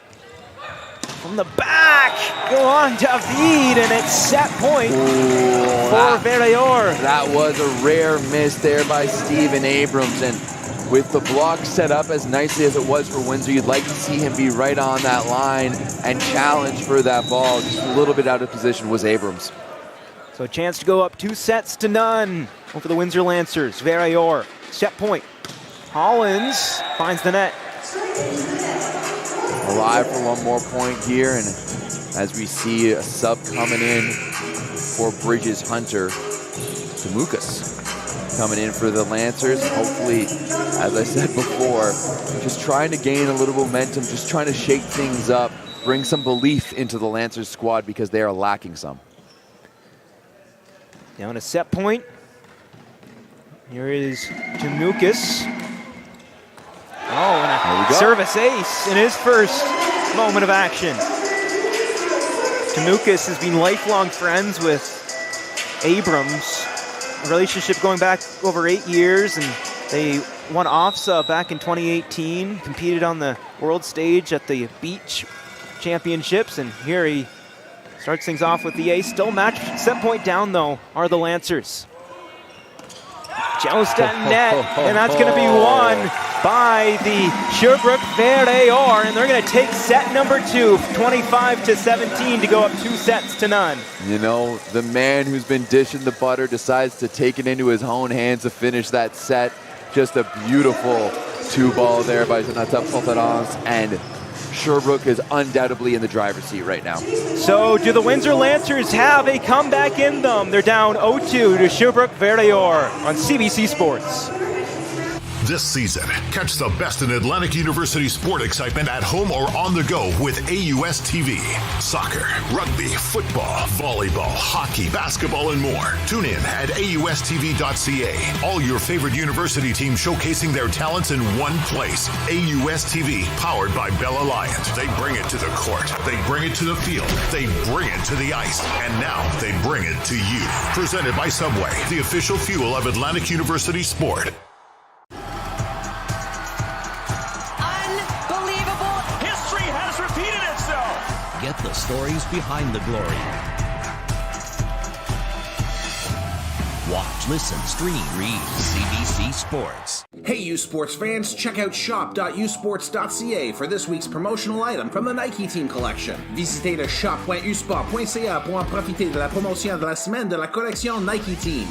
From the back, go on David, and it's set point for Verrior. That was a rare miss there by Steven Abrams, and with the block set up as nicely as it was for Windsor, you'd like to see him be right on that line and challenge for that ball. Just a little bit out of position was Abrams. So a chance to go up 2-0 over the Windsor Lancers. Verrior, set point. Hollins finds the net. Alive for one more point here, and as we see a sub coming in for Bridges Hunter, Tamukas coming in for the Lancers. Hopefully, as I said before, just trying to gain a little momentum, just trying to shake things up, bring some belief into the Lancers squad because they are lacking some. Down a set point. Here is Tamukas. Oh, and a service ace in his first moment of action. Tamukas has been lifelong friends with Abrams. A relationship going back over 8 years, and they won OFSA back in 2018, competed on the world stage at the Beach Championships, and here he starts things off with the ace. Still match set point down, though, are the Lancers. Joust at net, and that's going to be won by the Sherbrooke Verrior, and they're going to take set number 2, 25-17, to go up 2-0. You know, the man who's been dishing the butter decides to take it into his own hands to finish that set. Just a beautiful 2-ball there by Jonathan Fontenance, and Sherbrooke is undoubtedly in the driver's seat right now. So do the Windsor Lancers have a comeback in them? They're down 0-2 to Sherbrooke Verrior on CBC Sports. This season, catch the best in Atlantic University sport excitement at home or on the go with AUS TV. Soccer, rugby, football, volleyball, hockey, basketball, and more. Tune in at AUSTV.ca. All your favorite university teams showcasing their talents in one place. AUS TV, powered by Bell Alliance. They bring it to the court. They bring it to the field. They bring it to the ice. And now they bring it to you. Presented by Subway, the official fuel of Atlantic University sport. Get the stories behind the glory. Watch, listen, stream, read CBC Sports. Hey, U Sports fans, check out shop.usports.ca for this week's promotional item from the Nike Team Collection. Visitez le shop.usport.ca pour en profiter de la promotion de la semaine de la collection Nike Team.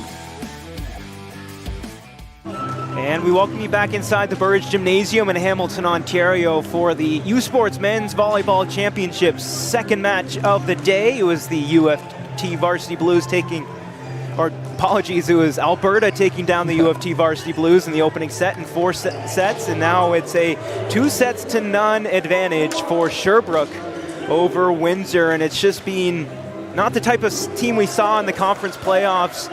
And we welcome you back inside the Burridge Gymnasium in Hamilton, Ontario for the U Sports Men's Volleyball Championships second match of the day. It was the UFT Varsity Blues it was Alberta taking down the UFT Varsity Blues in the opening set in 4 sets, and now it's a 2-0 advantage for Sherbrooke over Windsor, and it's just been not the type of team we saw in the conference playoffs.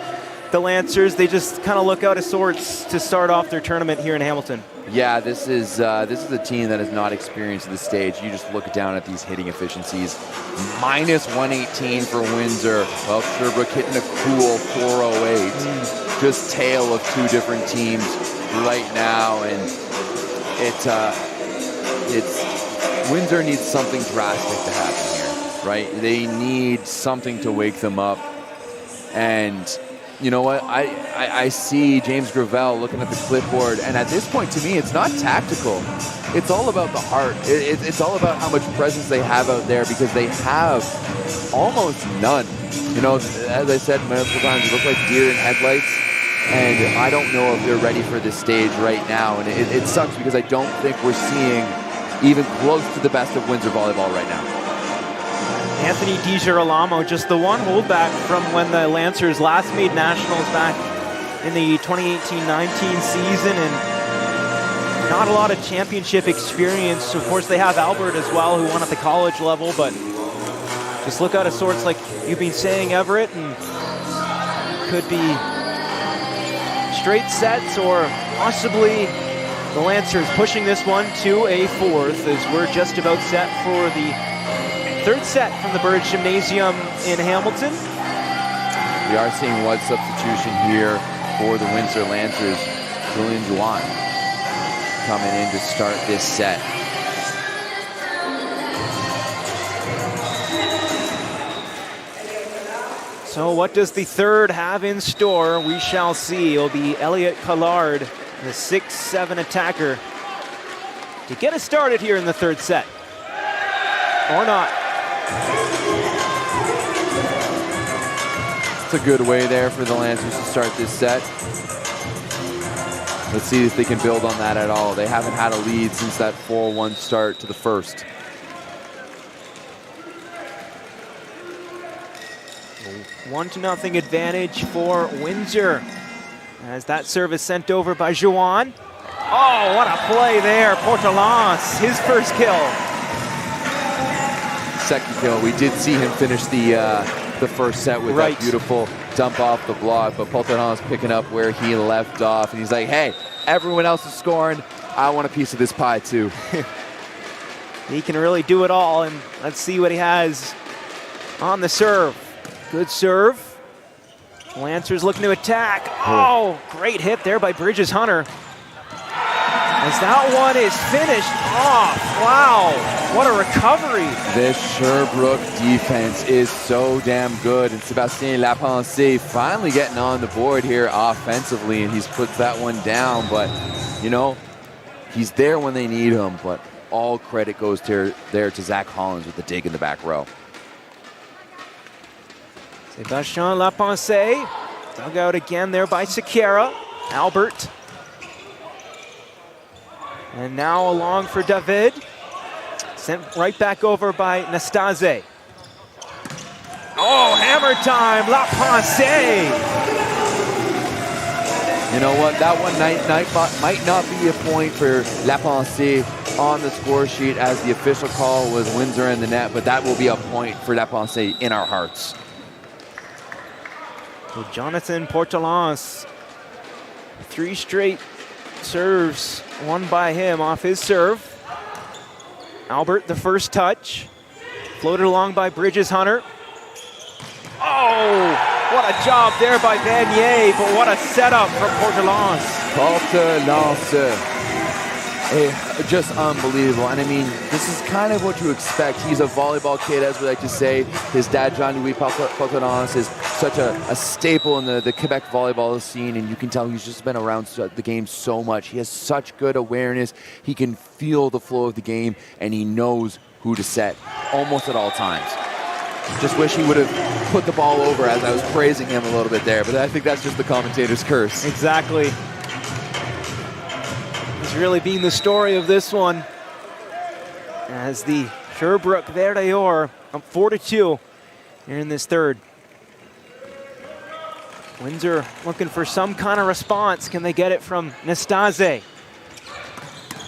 The Lancers, they just kind of look out of sorts to start off their tournament here in Hamilton. Yeah, this is a team that has not experienced this stage. You just look down at these hitting efficiencies. -118 for Windsor. Well, Sherbrooke hitting a cool 408. Just tale of two different teams right now, and it's Windsor needs something drastic to happen here, right? They need something to wake them up, and you know what? I see James Gravel looking at the clipboard, and at this point, to me, it's not tactical. It's all about the heart. It's all about how much presence they have out there, because they have almost none. You know, as I said multiple times, they look like deer in headlights, and I don't know if they're ready for this stage right now. And it sucks, because I don't think we're seeing even close to the best of Windsor volleyball right now. Anthony DiGirolamo, just the one holdback from when the Lancers last made nationals back in the 2018-19 season, and not a lot of championship experience. Of course, they have Albert as well, who won at the college level, but just look out of sorts, like you've been saying, Everett, and could be straight sets, or possibly the Lancers pushing this one to a fourth, as we're just about set for the third set from the Burge Gymnasium in Hamilton. We are seeing one substitution here for the Windsor Lancers. Julian Juan coming in to start this set. So what does the third have in store? We shall see. It'll be Elliot Collard, the 6'7" attacker, to get us started here in the third set. Or not. It's a good way there for the Lancers to start this set. Let's see if they can build on that at all. They haven't had a lead since that 4-1 start to the first. A 1-0 advantage for Windsor, as that service sent over by Juan. Oh, what a play there. Portelance, his first kill. Second kill. We did see him finish the first set with that beautiful dump off the block, but Portelance picking up where he left off, and he's like, hey, everyone else is scoring. I want a piece of this pie too. He can really do it all, and let's see what he has on the serve. Good serve. Lancers looking to attack. Oh, great hit there by Bridges Hunter. As that one is finished off. Wow, what a recovery. This Sherbrooke defense is so damn good, and Sébastien Lapensée finally getting on the board here offensively, and he's put that one down, but you know, he's there when they need him, but all credit goes there to Zach Hollins with the dig in the back row. Sébastien Lapensée, dug out again there by Sequeira. Albert. And now along for David. Sent right back over by Nastase. Oh, hammer time, Lapensée. You know what, that one might not be a point for Lapensée on the score sheet, as the official call was Windsor in the net, but that will be a point for Lapensée in our hearts. So Jonathan Portelance, 3 straight serves, won by him off his serve. Albert, the first touch, floated along by Bridges Hunter. Oh, what a job there by Vanier, but what a setup from Portelance. Portelance, just unbelievable. And I mean, this is kind of what you expect. He's a volleyball kid, as we like to say. His dad, Jean-Louis Portelance, is such a staple in the Quebec volleyball scene, and you can tell he's just been around the game so much. He has such good awareness. He can feel the flow of the game, and he knows who to set almost at all times. Just wish he would have put the ball over, as I was praising him a little bit there, but I think that's just the commentator's curse. Exactly. He's really been the story of this one, as the Sherbrooke Verdeor up 4-2 here in this third. Windsor looking for some kind of response. Can they get it from Nastase?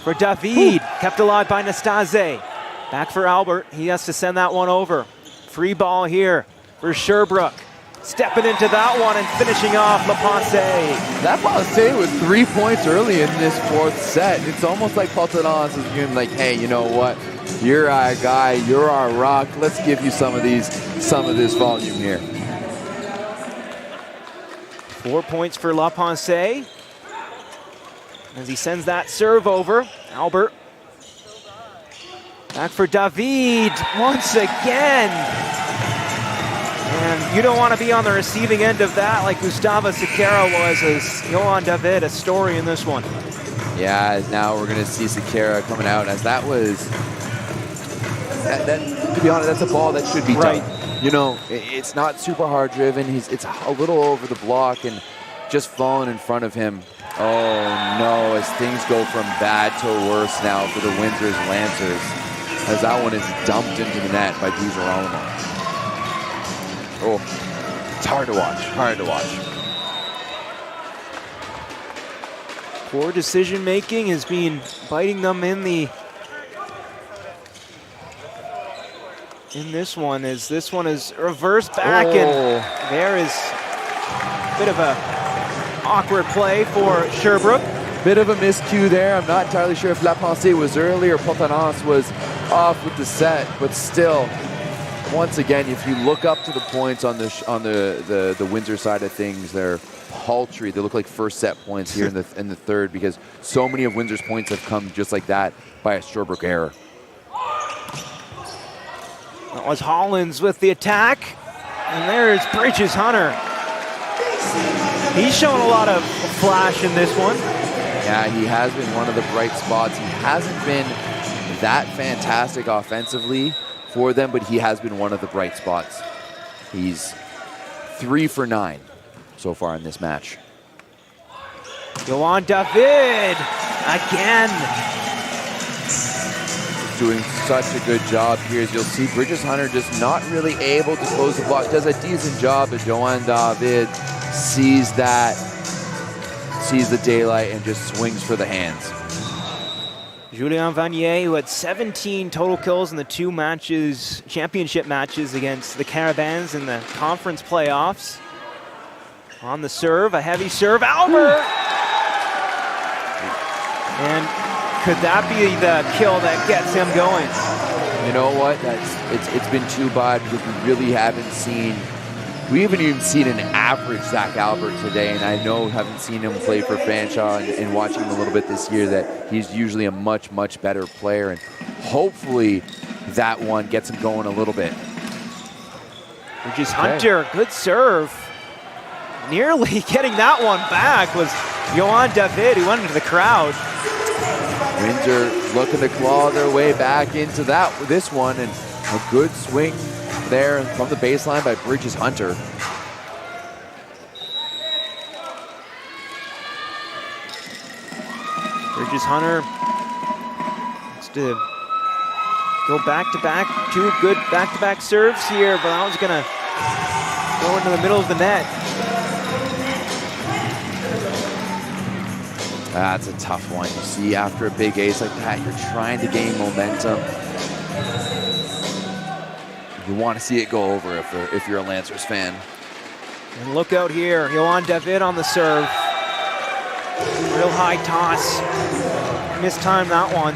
For David, kept alive by Nastase. Back for Albert, he has to send that one over. Free ball here for Sherbrooke. Stepping into that one and finishing off Lapensée. Lapensée with 3 points early in this fourth set. It's almost like Portelance is being like, hey, you know what? You're our guy, you're our rock. Let's give you some of this volume here. 4 points for Lapensée as he sends that serve over. Albert. Back for David once again. And you don't want to be on the receiving end of that like Gustavo Sequeira was, as Johan David, a story in this one. Yeah, now we're going to see Sequeira coming out, as that was, to be honest, that's a ball that should be done. You know, it's not super hard driven. It's a little over the block and just falling in front of him. Oh no, as things go from bad to worse now for the Windsor's Lancers, as that one is dumped into the net by DiGirolamo. Oh, it's hard to watch, hard to watch. Poor decision making has been biting them in this one, as this one is reversed back, and there is a bit of a awkward play for Sherbrooke. Bit of a miscue there. I'm not entirely sure if La Pensée was early or Portanas was off with the set, but still, once again, if you look up to the points on the Windsor side of things, they're paltry. They look like first set points here in the third, because so many of Windsor's points have come just like that by a Sherbrooke error. That was Hollins with the attack, and there's Bridges Hunter. He's shown a lot of flash in this one. Yeah, he has been one of the bright spots. He hasn't been that fantastic offensively for them, but he has been one of the bright spots. He's 3 for 9 so far in this match. Johan David again. Doing such a good job here. As you'll see, Bridges Hunter just not really able to close the block. Does a decent job, but Johan David sees the daylight and just swings for the hands. Julien Vanier, who had 17 total kills in the 2 matches, championship matches against the Caravans in the conference playoffs. On the serve, a heavy serve, Albert! And could that be the kill that gets him going? You know what? It's been too bad, because we really haven't seen. We haven't even seen an average Zach Albert today, and I know, having seen him play for Fanshawe and watching him a little bit this year, that he's usually a much, much better player, and hopefully that one gets him going a little bit. Bridges Hunter, good serve. Nearly getting that one back was Johan David, who went into the crowd. Windsor looking to claw their way back into this one, and a good swing there from the baseline by Bridges Hunter. Bridges Hunter wants to go back-to-back, 2 good back-to-back serves here, but that one's gonna go into the middle of the net. That's a tough one. You see, after a big ace like that, you're trying to gain momentum. You want to see it go over if you're a Lancers fan. And look out here, Johan David on the serve. Real high toss. Mistimed that one.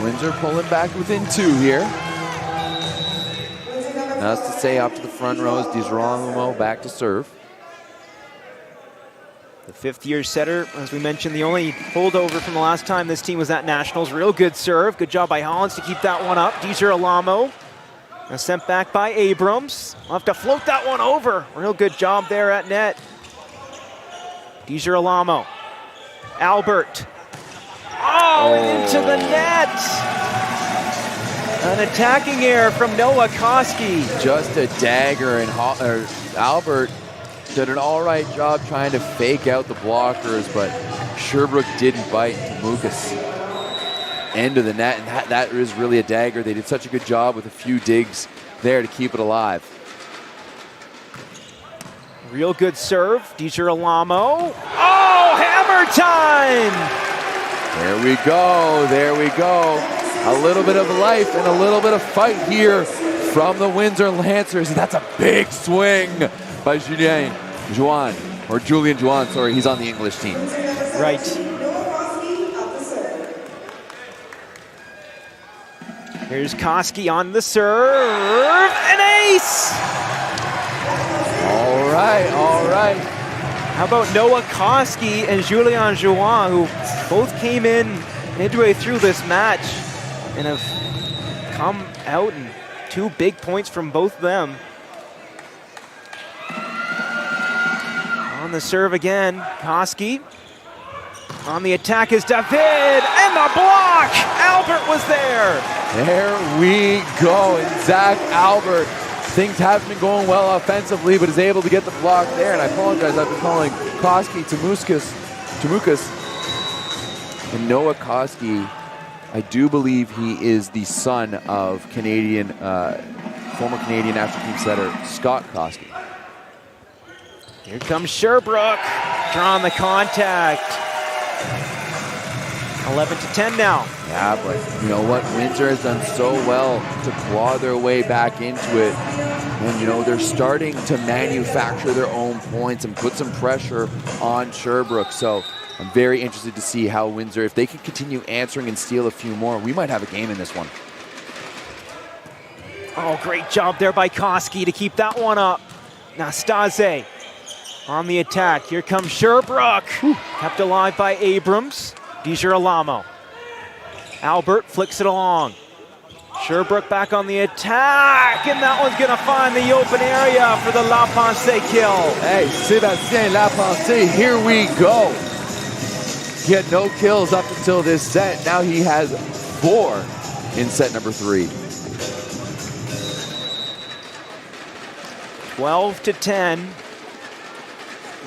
Windsor pulling back within 2 here. Now that's to say, up to the front rows, DiGirolamo back to serve. The 5th-year setter, as we mentioned, the only holdover from the last time this team was at Nationals. Real good serve. Good job by Hollins to keep that one up. DiGirolamo sent back by Abrams. We'll have to float that one over. Real good job there at net. DiGirolamo. Albert. Oh, into the net. An attacking error from Noah Koski. Just a dagger, and Albert did an all right job trying to fake out the blockers, but Sherbrooke didn't bite into Mukas. End of the net, and that is really a dagger. They did such a good job with a few digs there to keep it alive. Real good serve, DiGirolamo. Oh, hammer time! There we go, there we go. A little bit of life and a little bit of fight here from the Windsor Lancers. That's a big swing by Julian Juan, sorry, he's on the English team. Right. Here's Koski on the serve, an ace! All right, all right. How about Noah Koski and Julien Juan, who both came in midway through this match and have come out and 2 big points from both of them. On the serve again, Koski. On the attack is David, and the block! Albert was there! There we go, and Zach Albert. Things haven't been going well offensively, but is able to get the block there. And I apologize, I've been calling Koski Tamukas. And Noah Koski, I do believe he is the son of former Canadian national team setter Scott Koski. Here comes Sherbrooke, drawing the contact. 11-10 now. Yeah, but you know what? Windsor has done so well to claw their way back into it. And, you know, they're starting to manufacture their own points and put some pressure on Sherbrooke. So I'm very interested to see how Windsor, if they can continue answering and steal a few more, we might have a game in this one. Oh, great job there by Koski to keep that one up. Nastase on the attack. Here comes Sherbrooke. Kept alive by Abrams. DiGirolamo. Albert flicks it along. Sherbrooke back on the attack, and that one's gonna find the open area for the La Pensée kill. Hey, Sébastien La Pensée, here we go. He had no kills up until this set. Now he has 4 in set number 3. 12-10.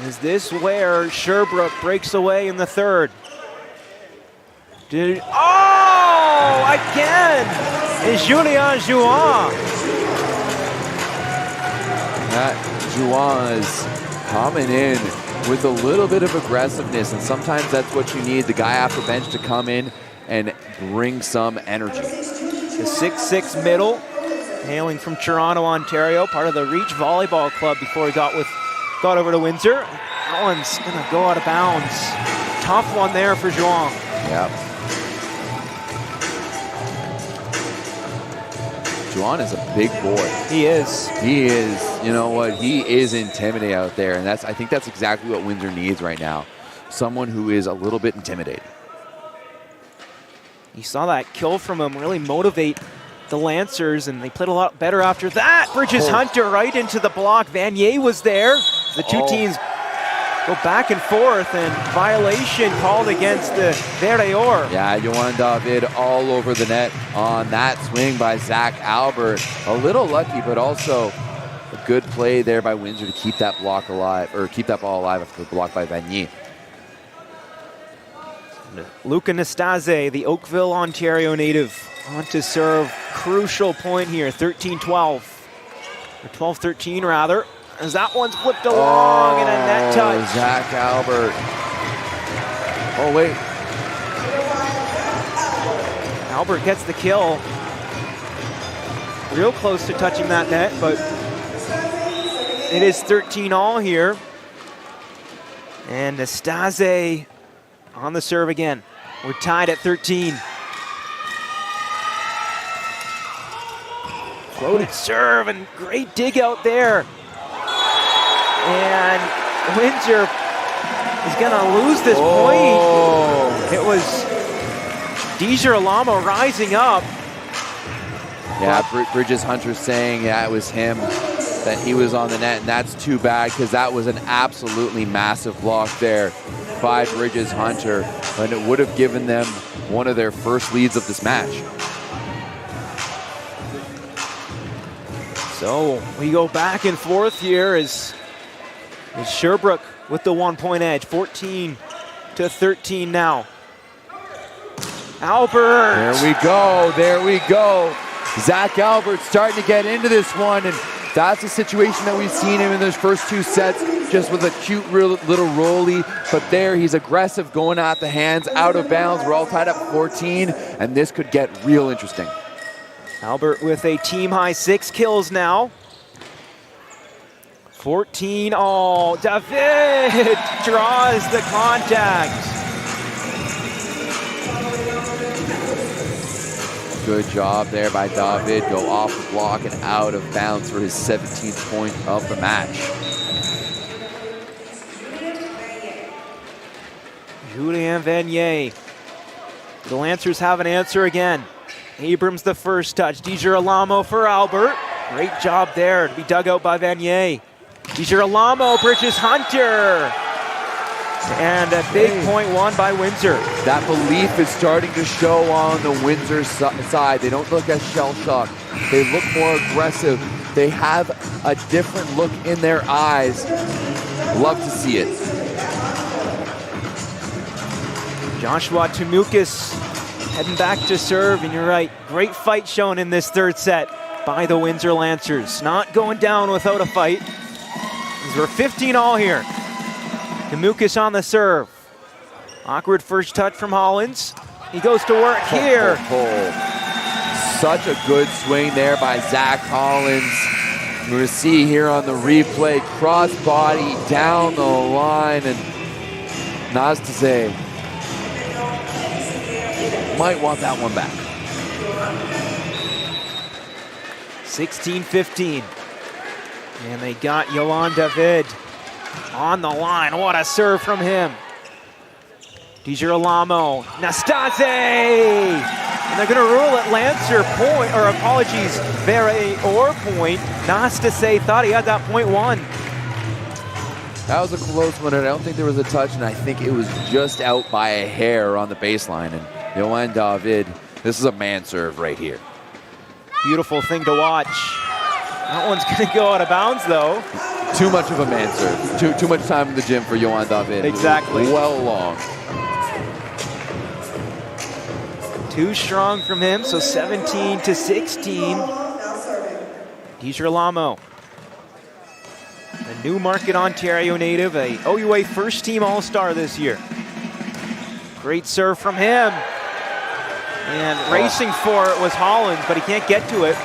Is this where Sherbrooke breaks away in the third? Again! Is Julien Jouan. That Jouan is coming in with a little bit of aggressiveness, and sometimes that's what you need, the guy off the bench to come in and bring some energy. The 6'6" middle, hailing from Toronto, Ontario, part of the Reach Volleyball Club before he got over to Windsor. That one's gonna go out of bounds. Tough one there for Jouan. Yeah. Jouan is a big boy. He is. He is, you know what, he is intimidating out there, and I think that's exactly what Windsor needs right now. Someone who is a little bit intimidating. You saw that kill from him really motivate the Lancers, and they played a lot better after that. Bridges Hunter right into the block. Vanier was there. The two teams go back and forth, and violation called against the Verreor. Yeah, Johan David all over the net on that swing by Zach Albert. A little lucky, but also a good play there by Windsor to keep that block alive, or keep that ball alive after the block by Vanier. Luca Nastase, the Oakville, Ontario native, on to serve. Crucial point here, 13-12. Or 12-13 rather. As that one's flipped along and a net touch. Zach Albert. Oh, wait. Albert gets the kill. Real close to touching that net, but it is 13-all here. And Nastase on the serve again. We're tied at 13. Floated serve and great dig out there. And Windsor is gonna lose this point. It was DiGirolamo rising up. Yeah, Bridges Hunter saying, yeah, it was him, that he was on the net, and that's too bad because that was an absolutely massive block there by Bridges Hunter, and it would have given them one of their first leads of this match. So we go back and forth here as Sherbrooke with the 1-point edge, 14-13 now. Albert. There we go, there we go. Zach Albert starting to get into this one, and that's a situation that we've seen him in those first 2 sets, just with a cute little rollie, but there he's aggressive, going at the hands, out of bounds. We're all tied up 14, and this could get real interesting. Albert with a team-high 6 kills now. 14-all. David draws the contact. Good job there by David. Go off the block and out of bounds for his 17th point of the match. Julien Vanier. The Lancers have an answer again. Abrams the first touch. DiGirolamo for Albert. Great job there to be dug out by Vanier. DiGirolamo bridges Hunter. And a big point won by Windsor. That belief is starting to show on the Windsor side. They don't look as shell-shocked. They look more aggressive. They have a different look in their eyes. Love to see it. Joshua Tumukis heading back to serve, and you're right, great fight shown in this third set by the Windsor Lancers. Not going down without a fight. These were 15 all here. Tumukis on the serve. Awkward first touch from Hollins. He goes to work here. Such a good swing there by Zach Hollins. We're going to see here on the replay, cross body down the line, and Nastase might want that one back. 16-15. And they got Yolan David on the line. What a serve from him. DiGirolamo, Nastase! And they're going to rule it Lancer point, or apologies, Vere-or point. Nastase thought he had that point won. That was a close one, and I don't think there was a touch, and I think it was just out by a hair on the baseline. And Yolan David, this is a man serve right here. Beautiful thing to watch. That one's going to go out of bounds, though. Too much of a man serve. Too much time in the gym for Yolan David. Exactly. Well long. Too strong from him, so 17-16. DiGirolamo, a Newmarket, Ontario native, a OUA first-team All-Star this year. Great serve from him. And racing for it was Hollins, but he can't get to it.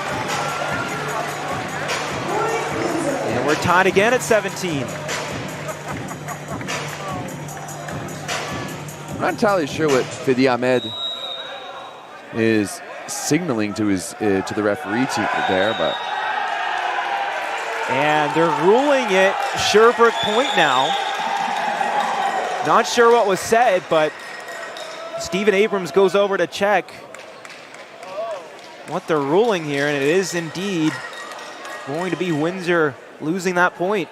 And we're tied again at 17. I'm not entirely sure what Fidi Ahmed is signaling to his to the referee there, but. And they're ruling it Sherbrooke point now. Not sure what was said, but Stephen Abrams goes over to check what they're ruling here, and it is indeed going to be Windsor losing that point.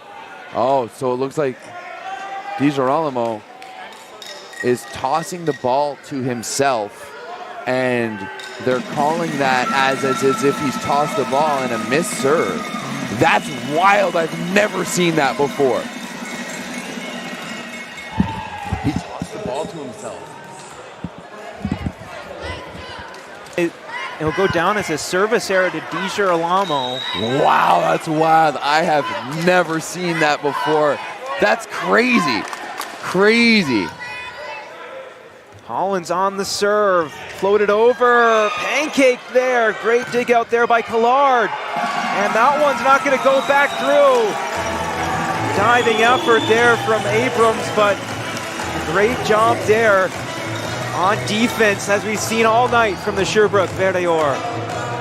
Oh, so it looks like DiGirolamo is tossing the ball to himself, and they're calling that as if he's tossed the ball in a missed serve. That's wild. I've never seen that before. He tossed the ball to himself. It'll go down as a service error to DiGirolamo. Wow, that's wild. I have never seen that before. That's crazy. Crazy. Hollins on the serve, floated over, pancake there. Great dig out there by Collard. And that one's not going to go back through. Diving effort there from Abrams, but great job there on defense, as we've seen all night from the Sherbrooke Verde-or.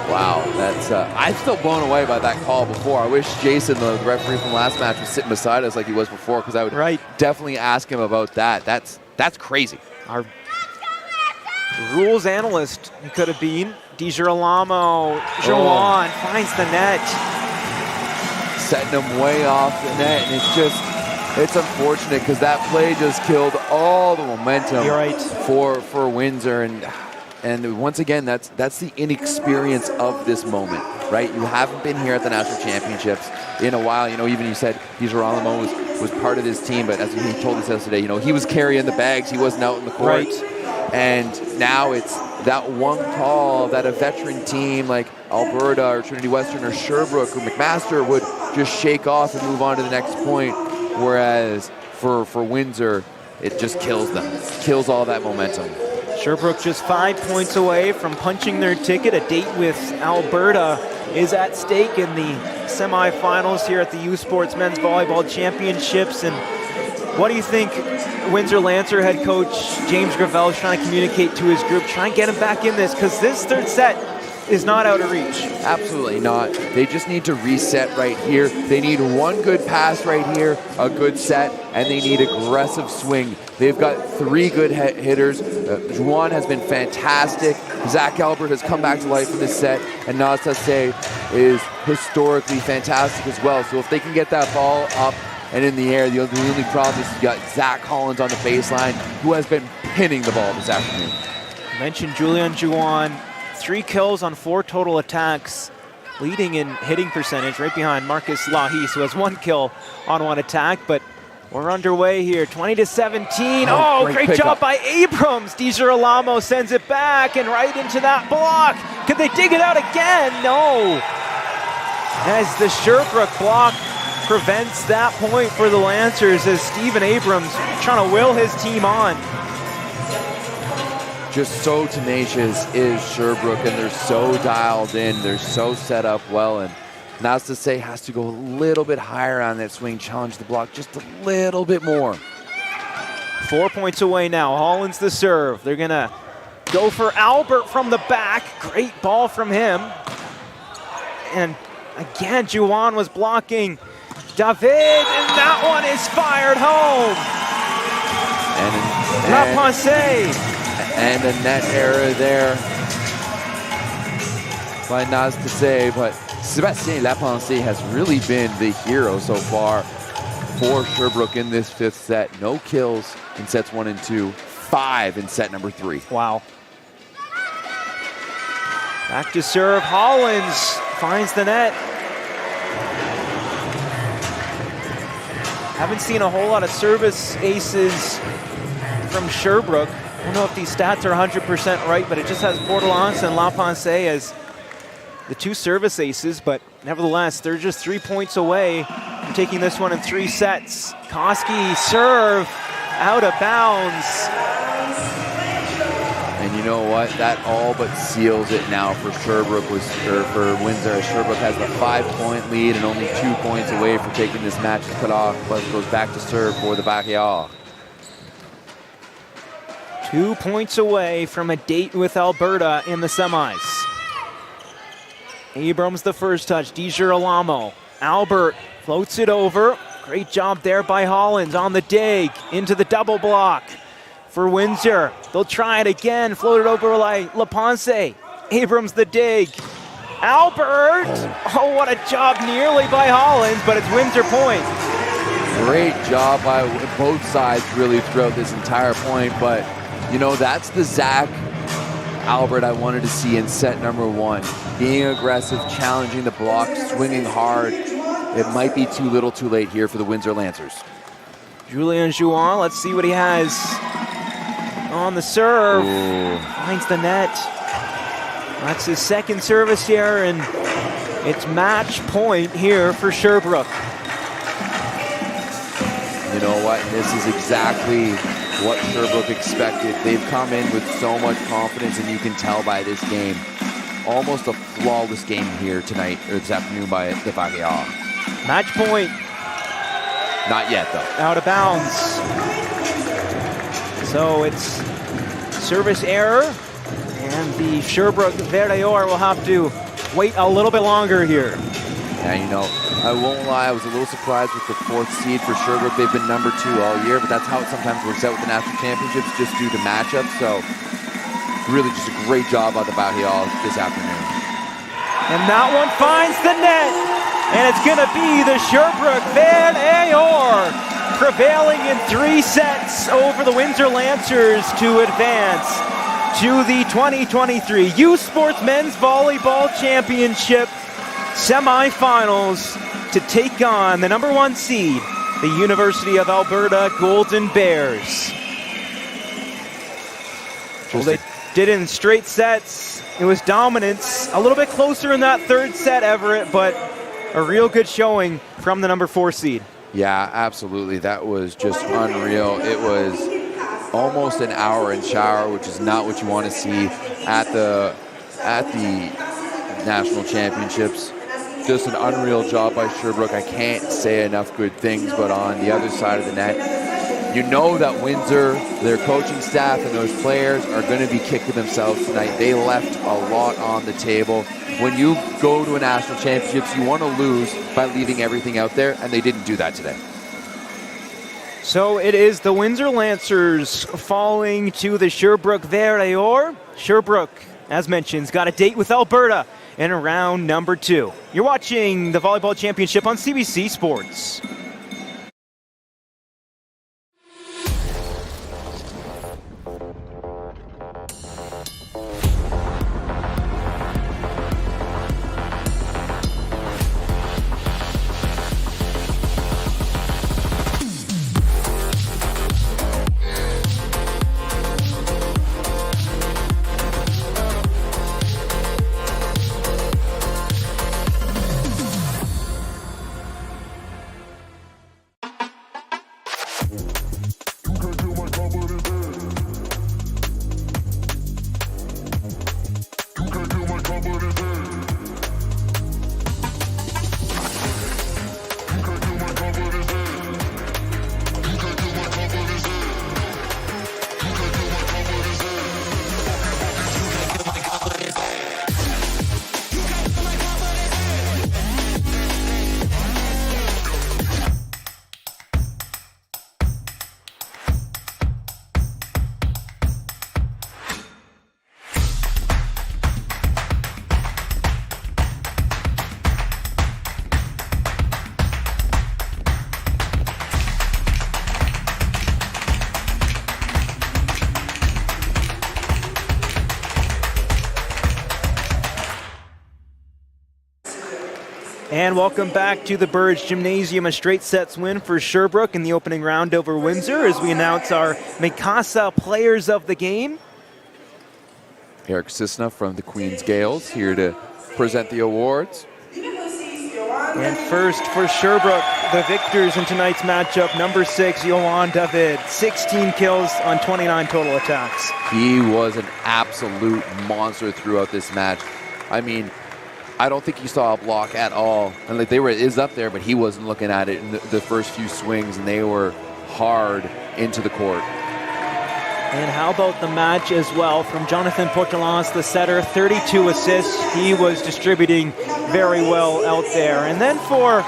Wow, that's I'm still blown away by that call before. I wish Jason, the referee from last match, was sitting beside us like he was before, because I would definitely ask him about that. That's crazy. Our rules analyst, he could have been. DiGirolamo, Jawan finds the net. Setting him way off the net, and it's unfortunate because that play just killed all the momentum for Windsor, and once again, that's the inexperience of this moment, right? You haven't been here at the National Championships in a while. You know, even you said DiGirolamo was part of this team, but as he told us yesterday, you know, he was carrying the bags, he wasn't out in the court. And now it's that one call that a veteran team like Alberta or Trinity Western or Sherbrooke or McMaster would just shake off and move on to the next point, whereas for Windsor, it just kills them. It kills all that momentum. Sherbrooke just 5 points away from punching their ticket. A date with Alberta is at stake in the semifinals here at the U Sports Men's Volleyball Championships. And what do you think Windsor Lancer head coach James Gravel is trying to communicate to his group? Try and get him back in this, because this third set is not out of reach. Absolutely not. They just need to reset right here. They need one good pass right here, a good set, and they need aggressive swing. They've got 3 good hitters. Juan has been fantastic. Zach Albert has come back to life in this set, and Nastase is historically fantastic as well. So if they can get that ball up and in the air, the only problem is you got Zach Collins on the baseline, who has been pinning the ball this afternoon. I mentioned Julian Juan, 3 kills on 4 total attacks, leading in hitting percentage right behind Marcus Lahis, who has 1 kill on 1 attack, but we're underway here, 20-17. Oh, great job by Abrams. Di Girolamo sends it back and right into that block. Could they dig it out again? No. As the Sherbrooke block prevents that point for the Lancers, as Stephen Abrams trying to will his team on. Just so tenacious is Sherbrooke, and they're so dialed in. They're so set up well, and Nastase has to go a little bit higher on that swing, challenge the block just a little bit more. 4 points away now. Holland's the serve. They're going to go for Albert from the back. Great ball from him. And again, Juwan was blocking David, and that one is fired home. La Pensée. And a net error there by Nastase, but Sébastien Lapensée has really been the hero so far for Sherbrooke in this 5th set. No kills in sets 1 and 2, 5 in set number 3. Wow. Back to serve, Hollins finds the net. Haven't seen a whole lot of service aces from Sherbrooke. I don't know if these stats are 100% right, but it just has Bordelance and La Pensée as the 2 service aces, but nevertheless, they're just 3 points away from taking this one in 3 sets. Koski serve out of bounds. And you know what? That all but seals it now for Sherbrooke, for Windsor. Sherbrooke has the 5-point lead and only 2 points away from taking this match to cut off, but goes back to serve for the Vaquillard. 2 points away from a date with Alberta in the semis. Abrams the first touch, Di Girolamo. Albert floats it over. Great job there by Hollins on the dig into the double block for Windsor. They'll try it again, floated over like La Pensée. Abrams the dig. Albert! Oh, what a job nearly by Hollins, but it's Windsor point. Great job by both sides really throughout this entire point, but you know, that's the Zach Albert I wanted to see in set number 1. Being aggressive, challenging the block, swinging hard. It might be too little too late here for the Windsor Lancers. Julian Juan, let's see what he has on the serve. Ooh. Finds the net. That's his 2nd service here, and it's match point here for Sherbrooke. You know what? This is exactly what Sherbrooke expected. They've come in with so much confidence, and you can tell by this game. Almost a flawless game here tonight, or this afternoon, by the Vaquillard. Match point. Not yet, though. Out of bounds. So it's service error, and the Sherbrooke Vaquillard will have to wait a little bit longer here. Yeah, you know, I won't lie, I was a little surprised with the 4th seed for Sherbrooke. They've been number 2 all year, but that's how it sometimes works out with the national championships, just due to matchups. So really just a great job by the Vaquillard this afternoon. And that one finds the net, and it's going to be the Sherbrooke Vaquillard prevailing in 3 sets over the Windsor Lancers to advance to the 2023 U Sports Men's Volleyball Championship semifinals to take on the number 1 seed, the University of Alberta Golden Bears. Well, they did it in straight sets. It was dominance. A little bit closer in that 3rd set, Everett, but a real good showing from the number 4 seed. Yeah, absolutely. That was just unreal. It was almost an hour in shower, which is not what you want to see at the national championships. Just an unreal job by Sherbrooke. I can't say enough good things, but on the other side of the net, You know that Windsor, their coaching staff and those players are going to be kicking themselves tonight. They left a lot on the table. When you go to a national championships, you want to lose by leaving everything out there, and they didn't do that today. So it is the Windsor Lancers falling to the Sherbrooke Warriors. Sherbrooke, as mentioned, got a date with Alberta in round number 2. You're watching the Volleyball Championship on CBC Sports. And welcome back to the Burge Gymnasium, a straight sets win for Sherbrooke in the opening round over Windsor as we announce our Mikasa players of the game. Eric Cisna from the Queen's Gales here to present the awards. And first for Sherbrooke, the victors in tonight's matchup, number 6, Yohan David, 16 kills on 29 total attacks. He was an absolute monster throughout this match. I mean, I don't think he saw a block at all. And like is up there, but he wasn't looking at it in the first few swings, and they were hard into the court. And how about the match as well from Jonathan Portelance, the setter, 32 assists. He was distributing very well out there. And then for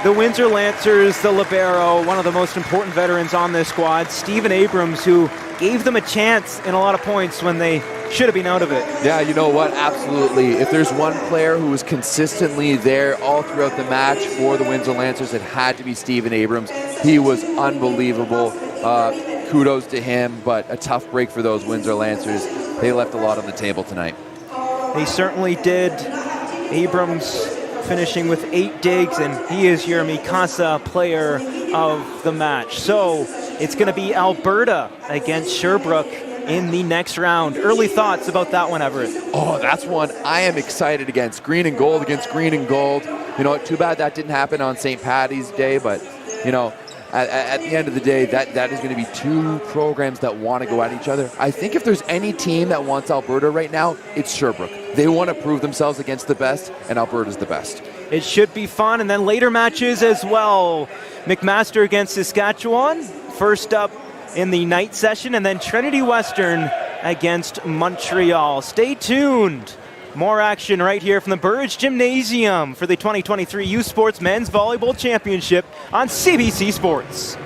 the Windsor Lancers, the libero, one of the most important veterans on this squad, Stephen Abrams, who gave them a chance in a lot of points when they should have been out of it. Yeah, you know what? Absolutely. If there's one player who was consistently there all throughout the match for the Windsor Lancers, it had to be Stephen Abrams. He was unbelievable. Kudos to him, but a tough break for those Windsor Lancers. They left a lot on the table tonight. They certainly did. Abrams finishing with 8 digs, and he is your Mikasa player of the match. So it's going to be Alberta against Sherbrooke in the next round. Early thoughts about that one, Everett? Oh, that's one I am excited against. Green and gold against green and gold. You know, too bad that didn't happen on St. Paddy's Day, but, you know, at the end of the day, that is going to be two programs that want to go at each other. I think if there's any team that wants Alberta right now, it's Sherbrooke. They want to prove themselves against the best, and Alberta's the best. It should be fun, and then later matches as well. McMaster against Saskatchewan, first up in the night session, and then Trinity Western against Montreal. Stay tuned. More action right here from the Burge Gymnasium for the 2023 U Sports Men's Volleyball Championship on CBC Sports.